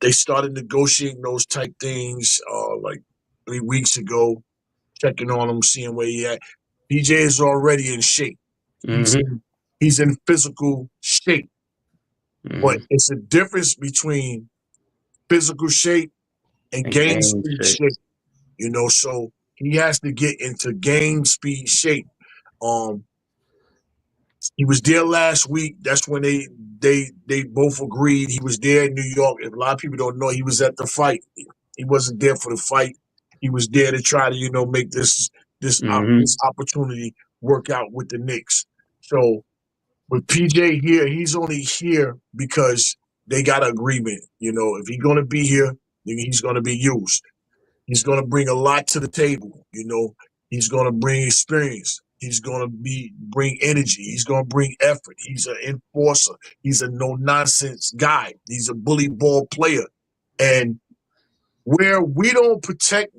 they started negotiating those type things like 3 weeks ago, checking on him, seeing where he at. PJ is already in shape. He's Mm-hmm. in he's in physical shape, but Mm-hmm. it's a difference between physical shape and And game game speed shape. shape. So he has to get into game speed shape. Um, he was there last week. That's when they both agreed. He was there in New York. And a lot of people don't know he was at the fight. He wasn't there for the fight. He was there to try to make Mm-hmm. this opportunity work out with the Knicks. So with PJ here, he's only here because they got an agreement. If he's gonna be here, then he's gonna be used. He's going to bring a lot to the table. He's going to bring experience. He's going to bring energy. He's going to bring effort. He's an enforcer. He's a no nonsense guy. He's a bully ball player. And where we don't protect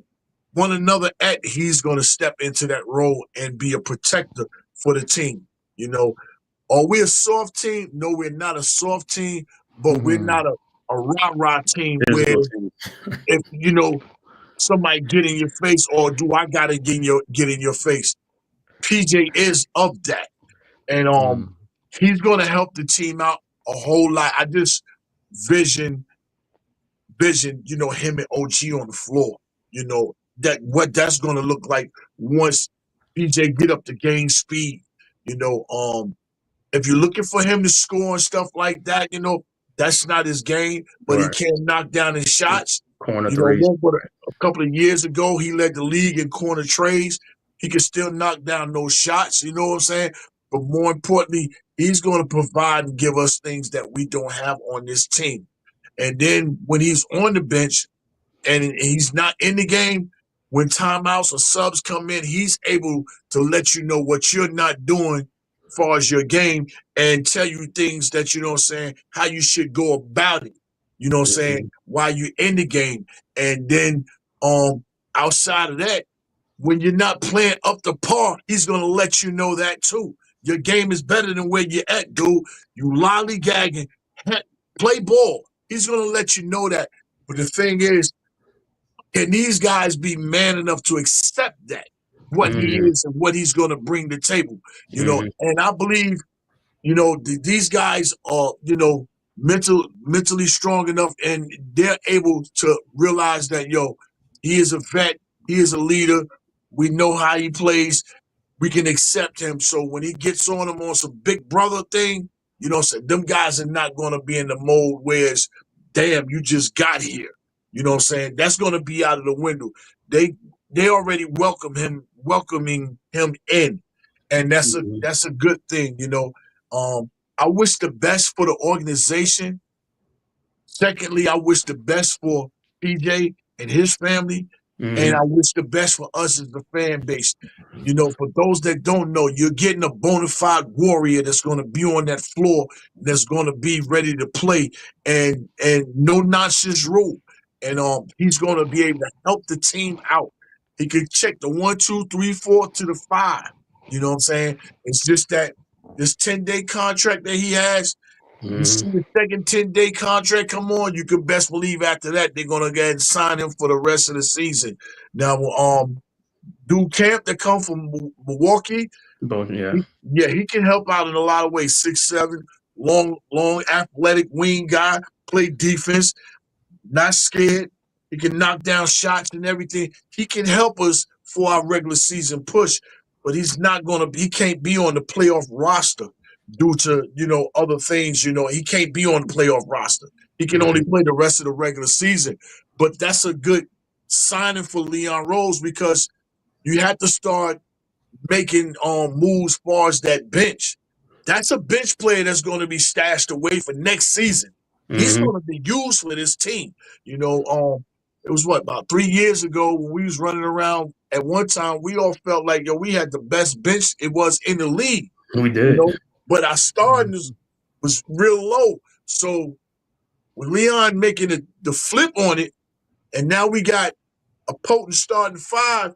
one another at, he's going to step into that role and be a protector for the team. Are we a soft team? No, we're not a soft team, but we're Mm-hmm. not a rah-rah team where Physical team. if somebody get in your face, or do I gotta get in your face? PJ is of that, and he's gonna help the team out a whole lot. I just vision him and OG on the floor. That what that's gonna look like once PJ get up to game speed. You know, if you're looking for him to score and stuff like that, that's not his game. But he Right. can knock down his shots. Corner threes. A couple of years ago, he led the league in corner trades. He can still knock down those shots. You know what I'm saying? But more importantly, he's going to provide and give us things that we don't have on this team. And then when he's on the bench, and he's not in the game, when timeouts or subs come in, he's able to let you know what you're not doing as far as your game and tell you things that, how you should go about it, Mm-hmm. while you're in the game. And then outside of that, when you're not playing up to par, he's going to let you know that too. Your game is better than where you're at, dude. You lollygagging, play ball. He's going to let you know that. But the thing is, can these guys be man enough to accept that, what he Mm-hmm. is and what he's going to bring to the table? Mm-hmm. And I believe, these guys are, mentally strong enough, and they're able to realize that, he is a vet, he is a leader. We know how he plays. We can accept him. So when he gets on him on some big brother thing, so them guys are not going to be in the mode where it's, damn, you just got here. You know what I'm saying? That's going to be out of the window. They already welcoming him in, and Mm-hmm. that's a good thing. I wish the best for the organization. Secondly, I wish the best for PJ and his family, and Mm-hmm. I wish the best for us as the fan base. For those that don't know, you're getting a bona fide warrior that's going to be on that floor, that's going to be ready to play, and no nonsense rule. And he's going to be able to help the team out. He can check the 1, 2, 3, 4 to the 5. You know what I'm saying? It's just that this 10-day contract that he has. You see Mm-hmm. the second 10-day contract come on, you can best believe after that they're gonna go ahead and sign him for the rest of the season. Now, Duke Camp that come from Milwaukee, Both, yeah. he can help out in a lot of ways. 6'7", long, athletic wing guy, play defense, not scared. He can knock down shots and everything. He can help us for our regular season push, but he can't be on the playoff roster due to, other things. He can't be on the playoff roster. He can only Mm-hmm. play the rest of the regular season. But that's a good signing for Leon Rose, because you have to start making moves as far as that bench. That's a bench player that's going to be stashed away for next season. He's Mm-hmm. going to be used for this team. You know, it was what, about 3 years ago when we was running around. At one time, we all felt like, yo, we had the best bench it was in the league, We you did. know. But our starting was real low. So with Leon making the flip on it, and now we got a potent starting five,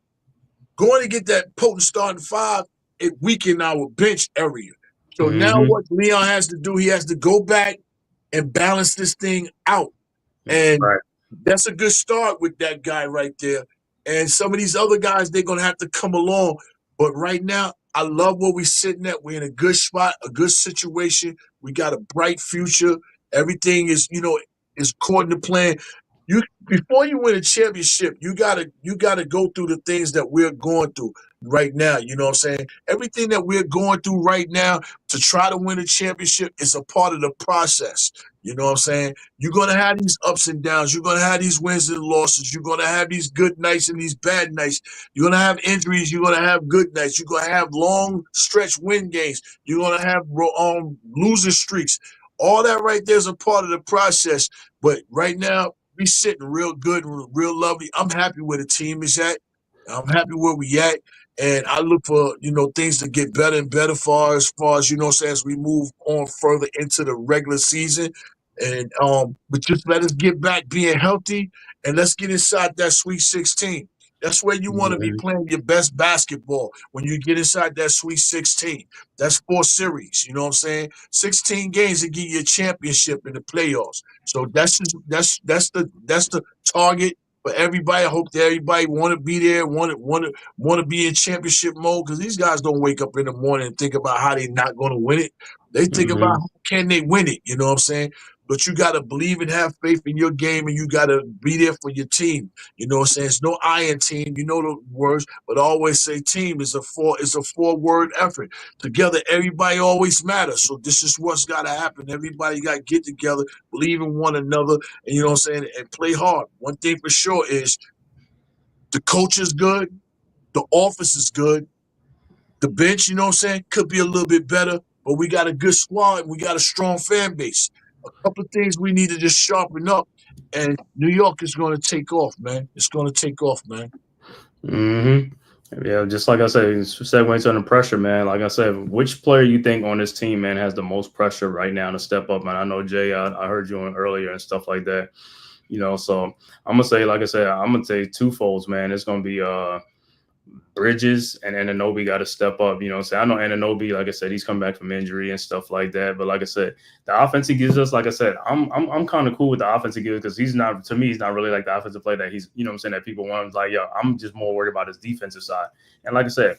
going to get that potent starting five, it weakened our bench area. So now Mm-hmm. what Leon has to do, he has to go back and balance this thing out. And Right. that's a good start with that guy right there. And some of these other guys, they're going to have to come along. But right now, I love where we're sitting at. We're in a good spot, a good situation. We got a bright future. Everything is, is according to plan. You before you win a championship, you gotta go through the things that we're going through right now. You know what I'm saying? Everything that we're going through right now to try to win a championship is a part of the process. You know what I'm saying? You're gonna have these ups and downs. You're gonna have these wins and losses. You're gonna have these good nights and these bad nights. You're gonna have injuries. You're gonna have good nights. You're gonna have long stretch win games. You're gonna have losing streaks. All that right there is a part of the process. But right now, we sitting real good, real lovely. I'm happy where the team is at. I'm happy where we at. And I look for, things to get better and better far as, as we move on further into the regular season. And but just let us get back being healthy and let's get inside that Sweet 16. That's where you want to be Mm-hmm. playing your best basketball when you get inside that Sweet 16. That's 4 series, you know what I'm saying? 16 games to get you a championship in the playoffs. So that's the target for everybody. I hope that everybody want to be there, want to be in championship mode, because these guys don't wake up in the morning and think about how they're not going to win it. They think about Mm-hmm. how can they win it. You know what I'm saying? But you got to believe and have faith in your game, and you got to be there for your team. You know what I'm saying? It's no iron team. You know the words, but I always say team is a 4-word effort. Together, everybody always matters. So this is what's got to happen. Everybody got to get together, believe in one another, and you know what I'm saying, and play hard. One thing for sure is the coach is good, the office is good, the bench, you know what I'm saying, could be a little bit better, but we got a good squad and we got a strong fan base. A couple of things we need to just sharpen up, and New York is going to take off, man. It's going to take off, man. Mm-hmm. Yeah, just like I said, segueing to the pressure, man. Like I said, which player you think on this team, man, has the most pressure right now to step up, man? I know Jay, I heard you on earlier and stuff like that. So I'm gonna say, like I said, I'm gonna say twofolds, man. It's gonna be Bridges and Anunoby got to step up. So I know Anunoby, like I said, he's come back from injury and stuff like that. But like I said, the offense he gives us, like I said, I'm kind of cool with the offense he gives, because he's not, to me, he's not really like the offensive player that he's, that people want. Like, yo, I'm just more worried about his defensive side. And like I said,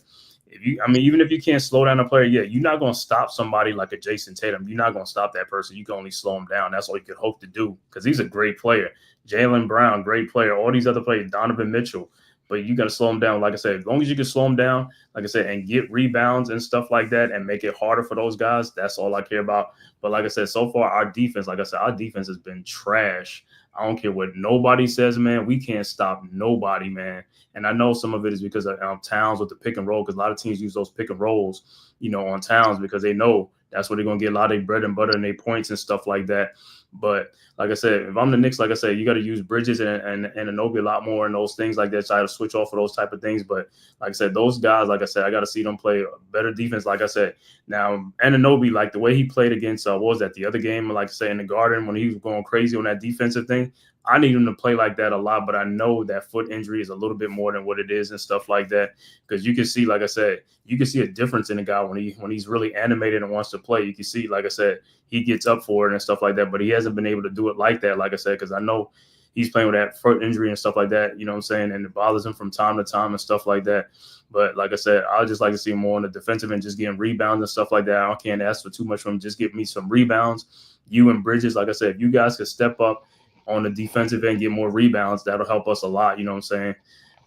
even if you can't slow down a player, you're not going to stop somebody like a Jason Tatum. You're not going to stop that person. You can only slow him down. That's all you could hope to do, because he's a great player. Jalen Brown, great player. All these other players, Donovan Mitchell. But you got to slow them down. Like I said, as long as you can slow them down, like I said, and get rebounds and stuff like that and make it harder for those guys, that's all I care about. But like I said, so far, our defense has been trash. I don't care what nobody says, man. We can't stop nobody, man. And I know some of it is because of Towns with the pick and roll, because a lot of teams use those pick and rolls, on Towns, because they know that's where they're going to get a lot of their bread and butter and their points and stuff like that. But like I said, if I'm the Knicks, like I said, you got to use Bridges and Anunoby a lot more and those things like that. Try to switch off of those type of things. But like I said, those guys, like I said, I got to see them play better defense. Like I said, now Anunoby, like the way he played against, what was that, the other game? Like I say, in the Garden, when he was going crazy on that defensive thing, I need him to play like that a lot. But I know that foot injury is a little bit more than what it is and stuff like that. Because you can see, like I said, you can see a difference in the guy when he's really animated and wants to play. You can see, like I said, he gets up for it and stuff like that, but he hasn't been able to do it like that, like I said, because I know he's playing with that foot injury and stuff like that, you know what I'm saying, and it bothers him from time to time and stuff like that. But like I said, I would just like to see him more on the defensive and just getting rebounds and stuff like that. I can't ask for too much from him. Just give me some rebounds. You and Bridges, like I said, if you guys could step up on the defensive end, get more rebounds, that'll help us a lot, you know what I'm saying,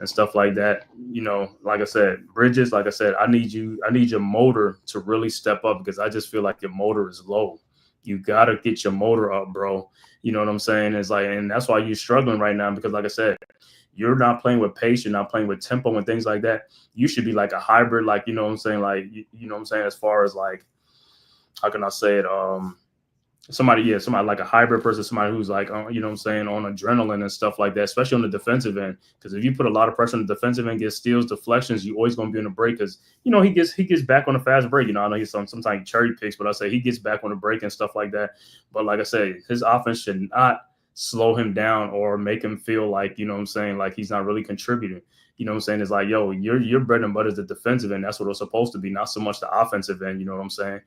and stuff like that. Like I said, Bridges, like I said, I need your motor to really step up, because I just feel like your motor is low. You got to get your motor up, bro. You know what I'm saying? It's like, and that's why you're struggling right now, because like I said, you're not playing with pace, you're not playing with tempo and things like that. You should be like a hybrid, like, you know what I'm saying? Like, you know what I'm saying? As far as like, how can I say it? somebody like a hybrid person, somebody who's like, you know what I'm saying, on adrenaline and stuff like that, especially on the defensive end. Because if you put a lot of pressure on the defensive end, get steals, deflections, you always going to be in a break. Because he gets back on a fast break. I know he's sometimes cherry picks, but I say he gets back on a break and stuff like that. But like I say, his offense should not slow him down or make him feel like, you know what I'm saying, like he's not really contributing. You know what I'm saying? It's like, yo, your bread and butter is the defensive end. That's what it's supposed to be, not so much the offensive end. You know what I'm saying?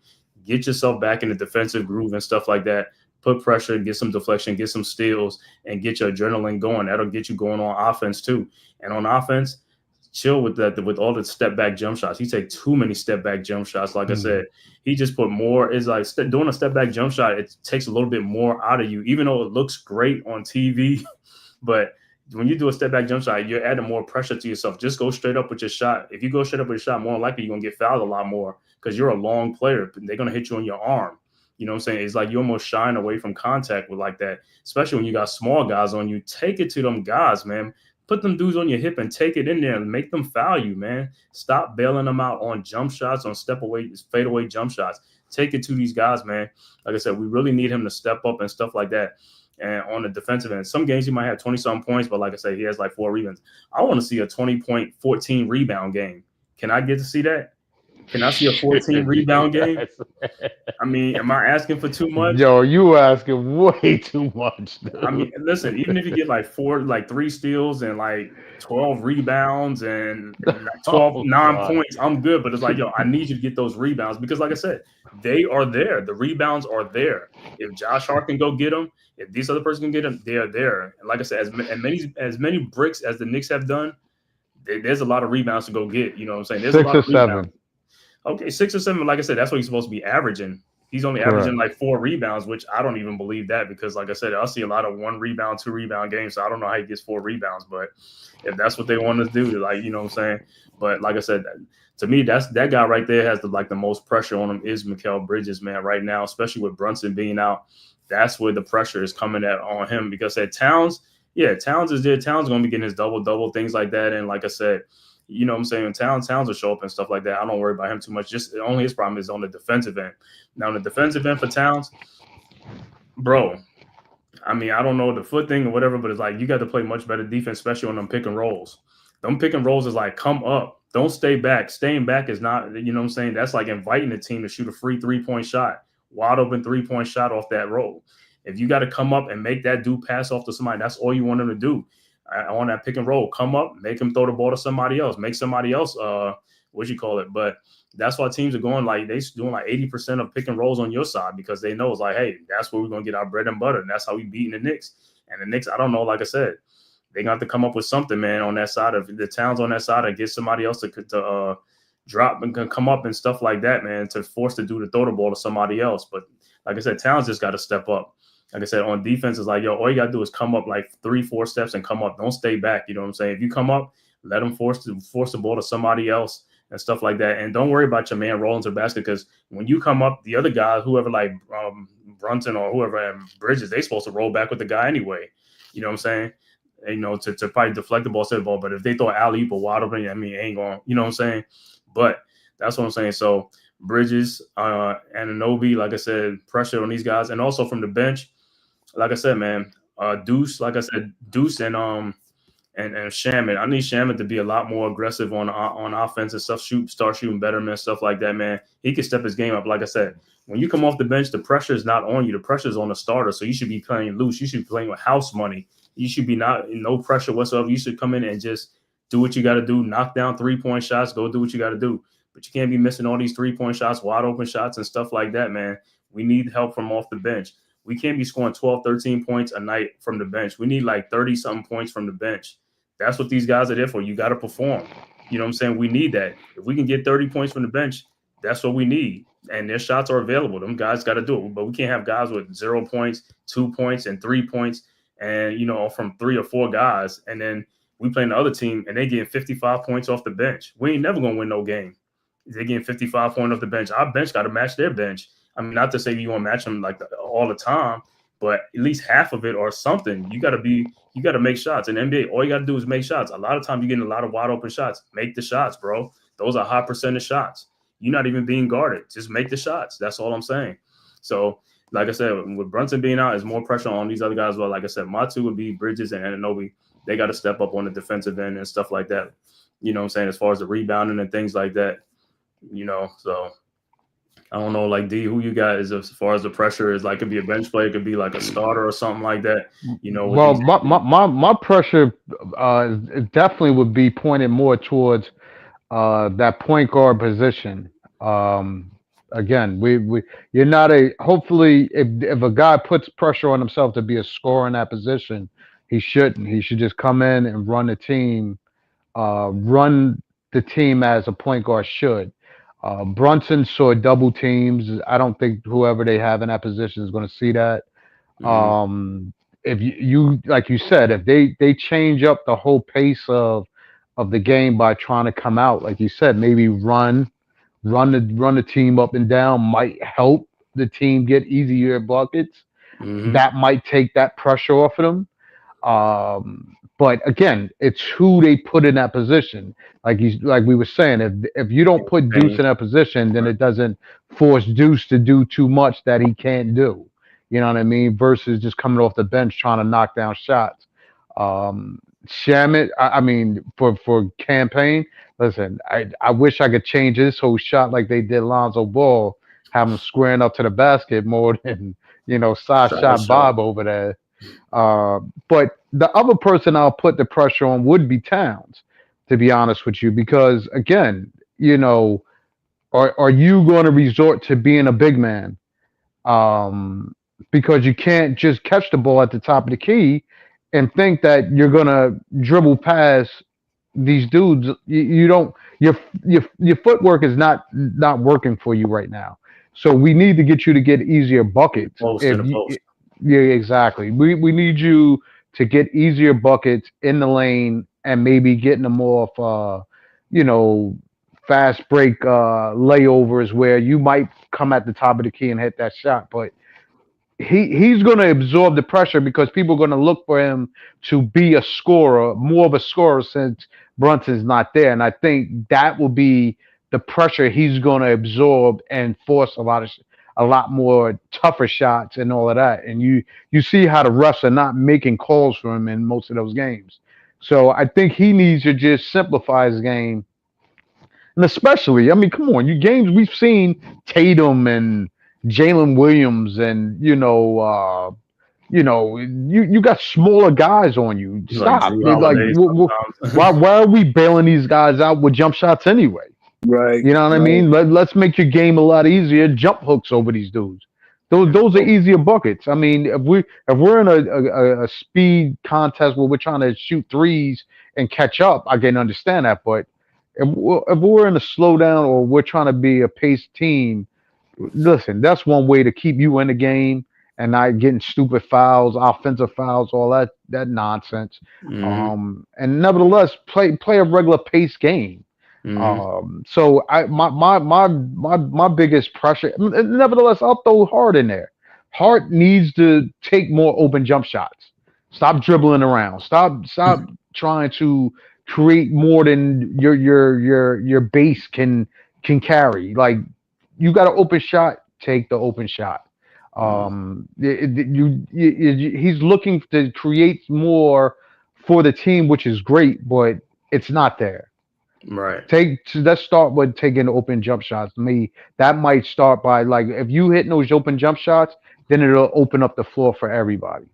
Get yourself back in the defensive groove and stuff like that. Put pressure, get some deflection, get some steals, and get your adrenaline going. That'll get you going on offense too. And on offense, chill with that. With all the step back jump shots, he take too many step back jump shots. Like I said, he just put more. It's like doing a step back jump shot. It takes a little bit more out of you, even though it looks great on TV. But when you do a step back jump shot, you're adding more pressure to yourself. Just go straight up with your shot. If you go straight up with your shot, more likely you're gonna get fouled a lot more because you're a long player. They're gonna hit you on your arm. You know what I'm saying? It's like you almost shying away from contact with like that, especially when you got small guys on you. Take it to them guys, man. Put them dudes on your hip and take it in there and make them foul you, man. Stop bailing them out on jump shots, on step away, fade away jump shots. Take it to these guys, man. Like I said, we really need him to step up and stuff like that. And on the defensive end, some games he might have 20-some points, but like I said, he has like 4 rebounds. I want to see a 20-point, 14 rebound game. Can I get to see that? Can I see a 14 rebound game? I mean, am I asking for too much? Yo, you asking way too much, dude. I mean, listen, even if you get like 3 steals and like 12 rebounds and like 9 points, I'm good. But it's like, yo, I need you to get those rebounds because, like I said, they are there. The rebounds are there. If Josh Hart can go get them, if these other person can get them, they are there. And like I said, as many bricks as the Knicks have done, there's a lot of rebounds to go get. You know what I'm saying? There's 6 a lot or of rebounds. 7. Okay, 6 or 7. Like I said, that's what he's supposed to be averaging. He's only averaging like 4 rebounds, which I don't even believe that because, like I said, I'll see a lot of 1 rebound, 2 rebound games. So I don't know how he gets 4 rebounds, but if that's what they want to do, like, you know what I'm saying? But like I said, to me, that guy right there has the most pressure on him is Mikal Bridges, man, right now, especially with Brunson being out. That's where the pressure is coming on him because at Towns is there. Towns going to be getting his double, things like that. And like I said, you know what I'm saying? Towns will show up and stuff like that. I don't worry about him too much. Just only his problem is on the defensive end. Now, on the defensive end for Towns, bro, I mean, I don't know the foot thing or whatever, but it's like you got to play much better defense, especially on them pick and rolls. Them pick and rolls is like come up. Don't stay back. Staying back is not, you know what I'm saying? That's like inviting the team to shoot a free 3-point shot, wide open 3-point shot off that roll. If you got to come up and make that dude pass off to somebody, that's all you want him to do. On that pick and roll, come up, make him throw the ball to somebody else, make somebody else, But that's why teams are going like they're doing like 80% of pick and rolls on your side because they know it's like, hey, that's where we're gonna get our bread and butter, and that's how we beating the Knicks. And the Knicks, I don't know, like I said, they're gonna have to come up with something, man, on that side of the Towns on that side and get somebody else to drop and come up and stuff like that, man, to force the dude to throw the ball to somebody else. But like I said, Towns just got to step up. Like I said, on defense, it's like, yo, all you got to do is come up like 3-4 steps and come up. Don't stay back. You know what I'm saying? If you come up, let them force the ball to somebody else and stuff like that. And don't worry about your man rolling to the basket because when you come up, the other guy, whoever like Brunson or whoever Bridges, they supposed to roll back with the guy anyway. You know what I'm saying? And, you know, to probably deflect the ball, set the ball. But if they throw alley-oop or wide open, I mean, it ain't going, you know what I'm saying? But that's what I'm saying. So Bridges, Anunoby, like I said, pressure on these guys. And also from the bench, like I said, man, Deuce, like I said, Deuce and Shaman. I need Shaman to be a lot more aggressive on offense and stuff. Start shooting better, man. Stuff like that, man. He can step his game up. Like I said, when you come off the bench, the pressure is not on you. The pressure is on the starter. So you should be playing loose. You should be playing with house money. You should be no pressure whatsoever. You should come in and just do what you got to do. Knock down 3-point shots. Go do what you got to do. But you can't be missing all these 3-point shots, wide open shots, and stuff like that, man. We need help from off the bench. We can't be scoring 12, 13 points a night from the bench. We need like 30-something points from the bench. That's what these guys are there for. You got to perform. You know what I'm saying? We need that. If we can get 30 points from the bench, that's what we need. And their shots are available. Them guys got to do it. But we can't have guys with 0 points, 2 points, and 3 points, and, you know, from 3 or 4 guys. And then we play the other team, and they getting 55 points off the bench. We ain't never going to win no game. They're getting 55 points off the bench. Our bench got to match their bench. I mean, not to say you want to match them like all the time, but at least half of it or something. You got to make shots. In NBA, all you got to do is make shots. A lot of times you're getting a lot of wide open shots. Make the shots, bro. Those are high percentage shots. You're not even being guarded. Just make the shots. That's all I'm saying. So like I said, with Brunson being out, is more pressure on these other guys. Well, like I said, my two would be Bridges and Anunoby. They got to step up on the defensive end and stuff like that. You know what I'm saying? As far as the rebounding and things like that, so I don't know, like D, who you got is as far as the pressure is. Like, it could be a bench player, it could be like a starter or something like that. With Well, these. my pressure definitely would be pointed more towards that point guard position. Um, Again, we you're not a hopefully if a guy puts pressure on himself to be a scorer in that position, he shouldn't. He should just come in and run the team as a point guard should. Brunson saw double teams. I don't think whoever they have in that position is going to see that. Mhm. If you like you said, if they change up the whole pace of the game by trying to come out, like you said, maybe run the team up and down might help the team get easier buckets. Mhm. That might take that pressure off of them. But again, it's who they put in that position. Like we were saying, if you don't put Deuce Change. in that position, then Right. it doesn't force Deuce to do too much that he can't do. You know what I mean? Versus just coming off the bench trying to knock down shots. Shamit, I mean, for campaign, listen, I wish I could change this whole shot like they did Lonzo Ball, have him squaring up to the basket more than side Shot shot shot. Bob over there. But the other person I'll put the pressure on would be Towns, to be honest with you, because again, are you going to resort to being a big man? Um, because you can't just catch the ball at the top of the key and think that you're going to dribble past these dudes. You don't. Your footwork is not working for you right now. So we need to get you to get easier In the buckets. post, in If the you, post. yeah, exactly. We need you to get easier buckets in the lane and maybe getting them off, you know, fast break layovers where you might come at the top of the key and hit that shot. But he's going to absorb the pressure because people are going to look for him to be a scorer, more of a scorer since Brunson's not there. And I think that will be the pressure he's going to absorb and force a lot more tougher shots and all of that. And you see how the refs are not making calls for him in most of those games. So I think he needs to just simplify his game, and especially, I mean, come on, you games we've seen Tatum and Jalen Williams, and you got smaller guys on you. Like Stop! Drew Like, Holiday sometimes. why are we bailing these guys out with jump shots anyway? Right, You know what I right. mean? Let's make your game a lot easier. Jump hooks over these dudes. Those are Oh, easier buckets. I mean, if we're in a speed contest where we're trying to shoot threes and catch up, I can understand that. But if we're in a slowdown or we're trying to be a pace team, listen, that's one way to keep you in the game and not getting stupid fouls, offensive fouls, all that nonsense. mhm, And nevertheless, play a regular pace game. mhm. So my biggest pressure. Nevertheless, I'll throw Hart in there. Hart needs to take more open jump shots. Stop dribbling around. Stop trying to create more than your base can carry. Like, you got an open shot, take the open shot. Mhm. He's looking to create more for the team, which is great, but it's not there. Right. Let's start with taking open jump shots. To me, that might start by, like, if you hit those open jump shots, then it'll open up the floor for everybody.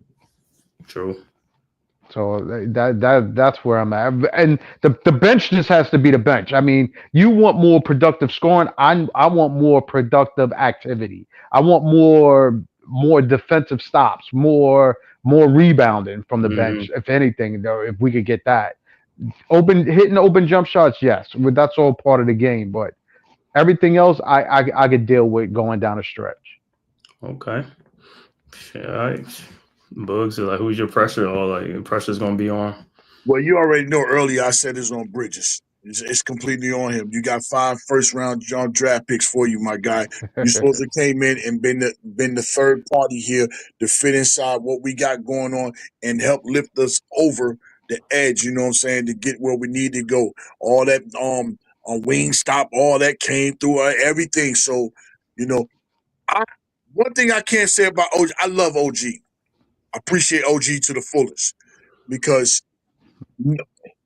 True. So that's where I'm at. And the bench just has to be the bench. I mean, you want more productive scoring. I want more productive activity. I want more defensive stops, more rebounding from the Mhm. bench. If anything, though, if we could get that hitting open jump shots, yes, that's all part of the game. But everything else, I could deal with going down a stretch. Okay. Shit, all right. Bugs, like, who's your pressure, or like your pressure's gonna be on? Well, you already know earlier I said it's on Bridges. It's completely on him. You got 5 first-round draft picks for you, my guy. You supposed to came in and been the third party here to fit inside what we got going on and help lift us over the edge. You know what I'm saying, to get where we need to go. All that on wing stop, all that came through everything. So you know, I one thing I can't say about OG, I love OG. I appreciate OG to the fullest because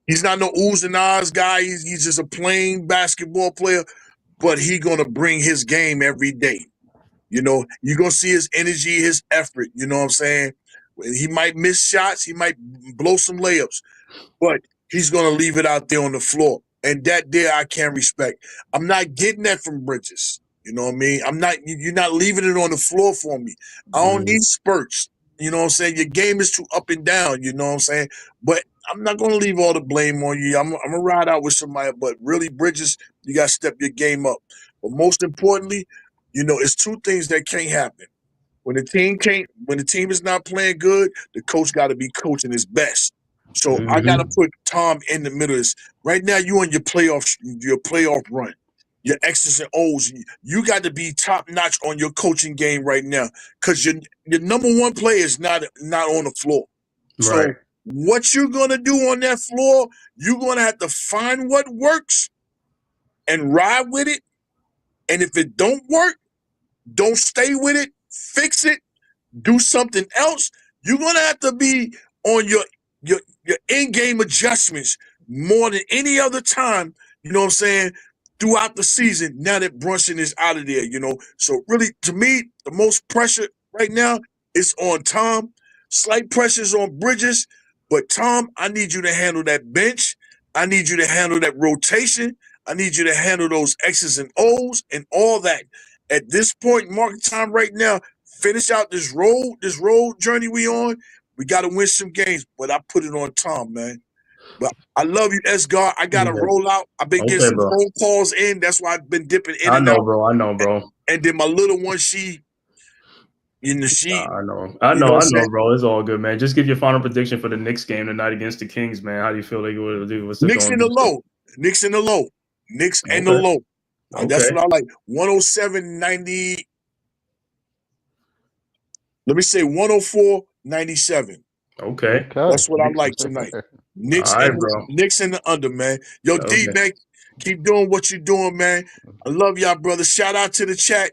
he's not no oohs and ahs guy. He's just a plain basketball player, but he gonna bring his game every day. You know, you're gonna see his energy, his effort. You know what I'm saying? He might miss shots, he might blow some layups, but he's gonna leave it out there on the floor. And that there I can respect. I'm not getting that from Bridges. You know what I mean? You're not leaving it on the floor for me. I don't need spurts. You know what I'm saying? Your game is too up and down, you know what I'm saying? But I'm not gonna leave all the blame on you. I'm gonna ride out with somebody, but really, Bridges, you gotta step your game up. But most importantly, you know, it's two things that can't happen. When the team is not playing good, the coach got to be coaching his best. So I got to put Tom in the middle of this. Right now, you on your playoff run, your X's and O's. You got to be top notch on your coaching game right now because your number one player is not on the floor. So Right. what you're gonna do on that floor, you're gonna have to find what works and ride with it. And if it don't work, don't stay with it. Fix it. Do something else. You're gonna have to be on your in-game adjustments more than any other time. You know what I'm saying? Throughout the season, now that Brunson is out of there, you know. So really, to me, the most pressure right now is on Tom. Slight pressure is on Bridges, but Tom, I need you to handle that bench. I need you to handle that rotation. I need you to handle those X's and O's and all that. At this point, market time right now, finish out this road journey we on. We got to win some games, but I put it on Tom, man. But I love you, Esgar. I got to roll out. I've been getting some phone calls in. That's why I've been dipping in and out. I know, bro. And then my little one, she. I know, bro. It's all good, man. Just give your final prediction for the Knicks game tonight against the Kings, man. How do you feel they will do? What's Knicks in the low. Knicks in the low. Knicks and the low. That's what I like. 107-90. Let me say 104-97. Okay. That's what I like tonight. Knicks and the under, man. Yo, D, man, keep doing what you're doing, man. I love y'all, brother. Shout out to the chat.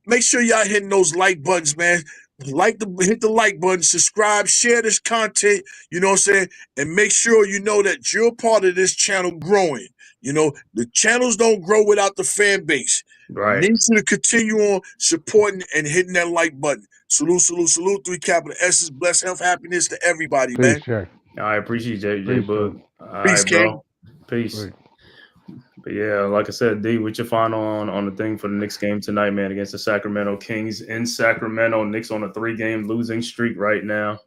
Make sure y'all hitting those like buttons, man. Hit the like button, subscribe, share this content, you know what I'm saying? And make sure you know that you're part of this channel growing. You know, the channels don't grow without the fan base. Right. Need you to continue on supporting and hitting that like button. Salute, salute, salute. 3 capital S's. Bless, health, happiness to everybody, man. Sure. I appreciate you, J Boog. Peace, King. Bro. Peace. But yeah, like I said, D, what's your final on the thing for the Knicks game tonight, man, against the Sacramento Kings in Sacramento? Knicks on a 3-game losing streak right now.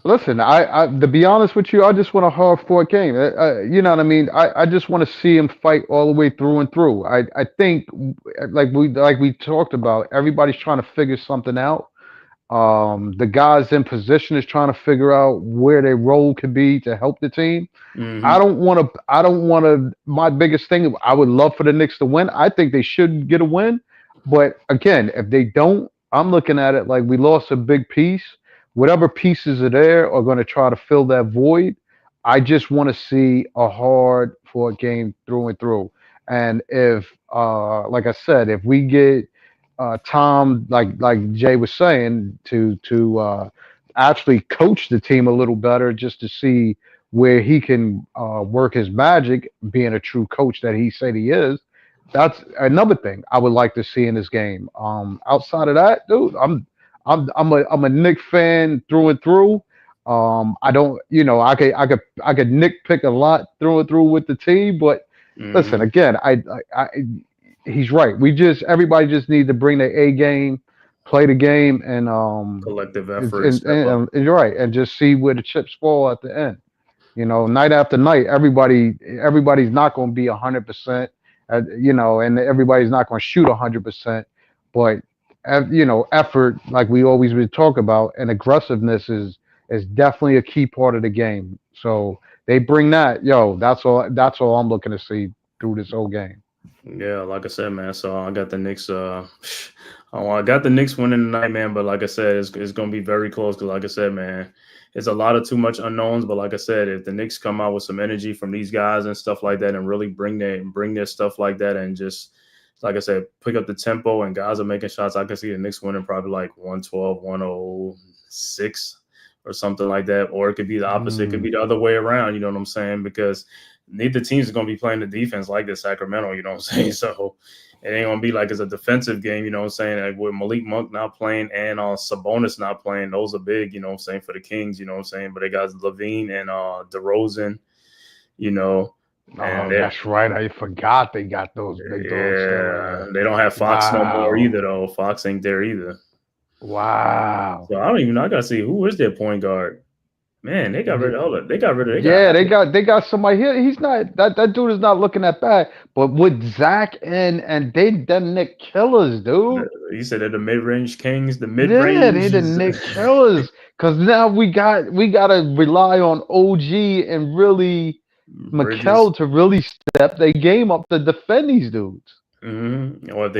Listen, I to be honest with you, I just want a hard-fought game. You know what I mean? I just want to see him fight all the way through and through. I think, like we talked about, everybody's trying to figure something out. The guys in position is trying to figure out where their role could be to help the team. I don't want to. My biggest thing, I would love for the Knicks to win. I think they should get a win, but again, if they don't, I'm looking at it like we lost a big piece. Whatever pieces are there are going to try to fill that void. I just want to see a hard-fought game through and through. And if, like I said, if we get Tom, like Jay was saying, to actually coach the team a little better, just to see where he can work his magic, being a true coach that he said he is. That's another thing I would like to see in this game. Outside of that, dude, I'm a Knicks fan through and through. I don't, you know, I could nitpick a lot through and through with the team, but listen, again, he's right. Everybody just need to bring their A game, play the game, and collective effort. And you're right, and just see where the chips fall at the end. You know, night after night, everybody's not going to be 100%. You know, and everybody's not going to shoot 100%, but you know, effort, like we always would talk about, and aggressiveness is definitely a key part of the game. So they bring that, that's all I'm looking to see through this whole game. Yeah, like I said, man. So I got the Knicks. I got the Knicks winning tonight, man. But like I said, it's going to be very close. Because like I said, man, it's a lot of too much unknowns. But like I said, if the Knicks come out with some energy from these guys and stuff like that, and really bring their stuff like that, and just like I said, pick up the tempo and guys are making shots. I can see the Knicks winning probably like 112, 106 or something like that. Or it could be the opposite. It could be the other way around. You know what I'm saying? Because neither teams is going to be playing the defense like the Sacramento. You know what I'm saying? So it ain't going to be like it's a defensive game. You know what I'm saying? Like with Malik Monk not playing and Sabonis not playing, those are big, you know what I'm saying, for the Kings. You know what I'm saying? But they got Levine and DeRozan, you know. Oh, that's right. I forgot they got those big dogs. Yeah, they don't have Fox no more either, though. Fox ain't there either. Wow. So I don't even know. I gotta see who is their point guard. Man, they got rid of. They got rid of. They got somebody here. He's not that dude is not looking that bad. But with Zach and they Nick killers, dude. You said they're the mid-range kings. The mid-range. Yeah, they the Nick killers. Because now we gotta rely on OG and really Mikal to really step their game up to defend these dudes. Mm-hmm. Or if they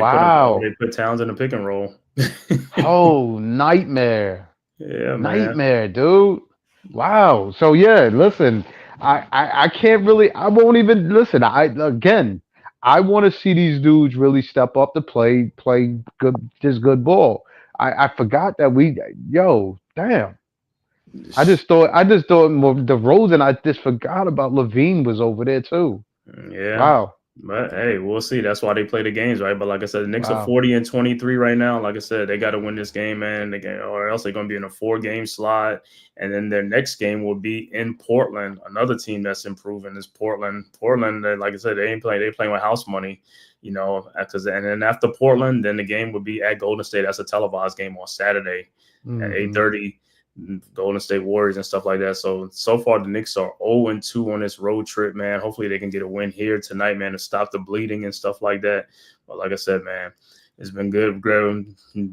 put Towns in a pick and roll. Oh, nightmare. Yeah, man. Nightmare, dude. Wow. So yeah, listen, I can't really, I won't even listen. I want to see these dudes really step up to play good ball. I forgot that damn. I just thought DeRozan, I just forgot about Levine was over there too. Yeah. Wow. But hey, we'll see. That's why they play the games, right? But like I said, the Knicks are 40-23 right now. Like I said, they got to win this game, man. Or else they're going to be in a 4-game slot. And then their next game will be in Portland. Another team that's improving is Portland. Portland, like I said, they ain't playing. They playing with house money, you know. And then after Portland, then the game would be at Golden State. That's a televised game on Saturday at 8:30. Golden State Warriors and stuff like that. So far the Knicks are 0-2 on this road trip, man. Hopefully they can get a win here tonight, man, to stop the bleeding and stuff like that. But like I said, man, it's been good.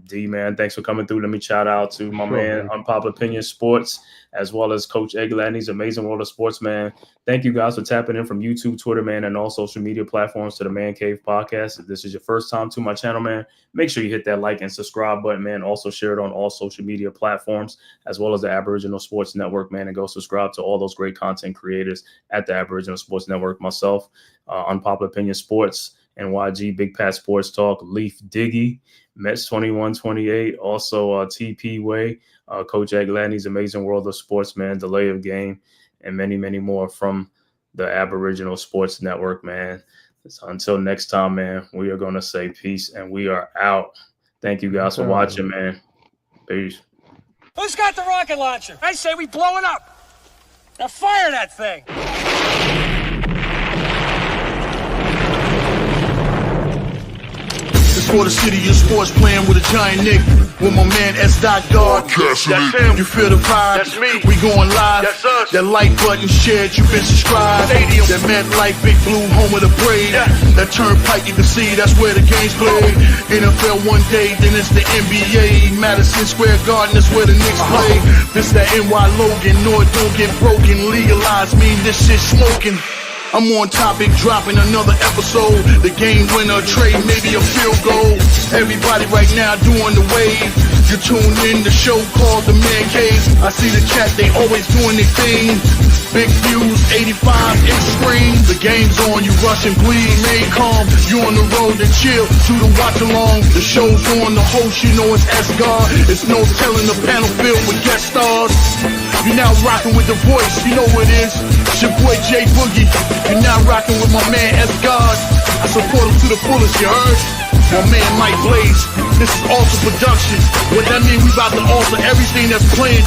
D, man, thanks for coming through. Let me shout out to my man, Unpopular Opinion Sports, as well as Coach Egg Ladney's Amazing World of Sports, man. Thank you guys for tapping in from YouTube, Twitter, man, and all social media platforms to the Man Cave podcast. If this is your first time to my channel, man, make sure you hit that like and subscribe button, man. Also share it on all social media platforms, as well as the Aboriginal Sports Network, man, and go subscribe to all those great content creators at the Aboriginal Sports Network. Myself, Unpopular Opinion Sports, NYG, Big Pat Sports Talk, Leaf Diggy, Mets 2128, also TP Way, Coach Egg Ladney's Amazing World of Sports, man, Delay of Game, and many, many more from the Aboriginal Sports Network, man. So until next time, man, we are going to say peace, and we are out. Thank you guys for watching, man. Peace. Who's got the rocket launcher? I say we blow it up. Now fire that thing. For the city of sports, playing with a giant Nick, with my man S. God. That's him. You feel the vibe? That's me. We going live. That's us. That like button shared, you been subscribed. Stadium. That MetLife, Big Blue, home of the Braves. Yeah. That turnpike, you can see that's where the game's played. NFL one day, then it's the NBA. Madison Square Garden, that's where the Knicks play. This that NY Logan, North don't get broken. Legalize mean this shit smoking. I'm on topic, dropping another episode. The game winner, trade, maybe a field goal. Everybody right now doing the wave. You tune in the show called The-Man-Cave. I see the chat, they always doing their thing. Big views, 85 inch screen. The game's on, you rush and bleed. Remain calm, you on the road and chill. Do the watch along. The show's on, the host, you know it's S-God. It's no telling the panel filled with guest stars. You're now rocking with The Voice, you know what it is. It's your boy J Boogie. You're now rocking with my man S-God. I support him to the fullest, you heard? My man Mike Blaze. This is Alter Production. What that mean, we about to alter everything that's playing.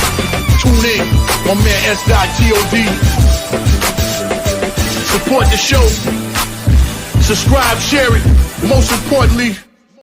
Tune in. My man S.G.O.D. Support the show. Subscribe, share it. Most importantly,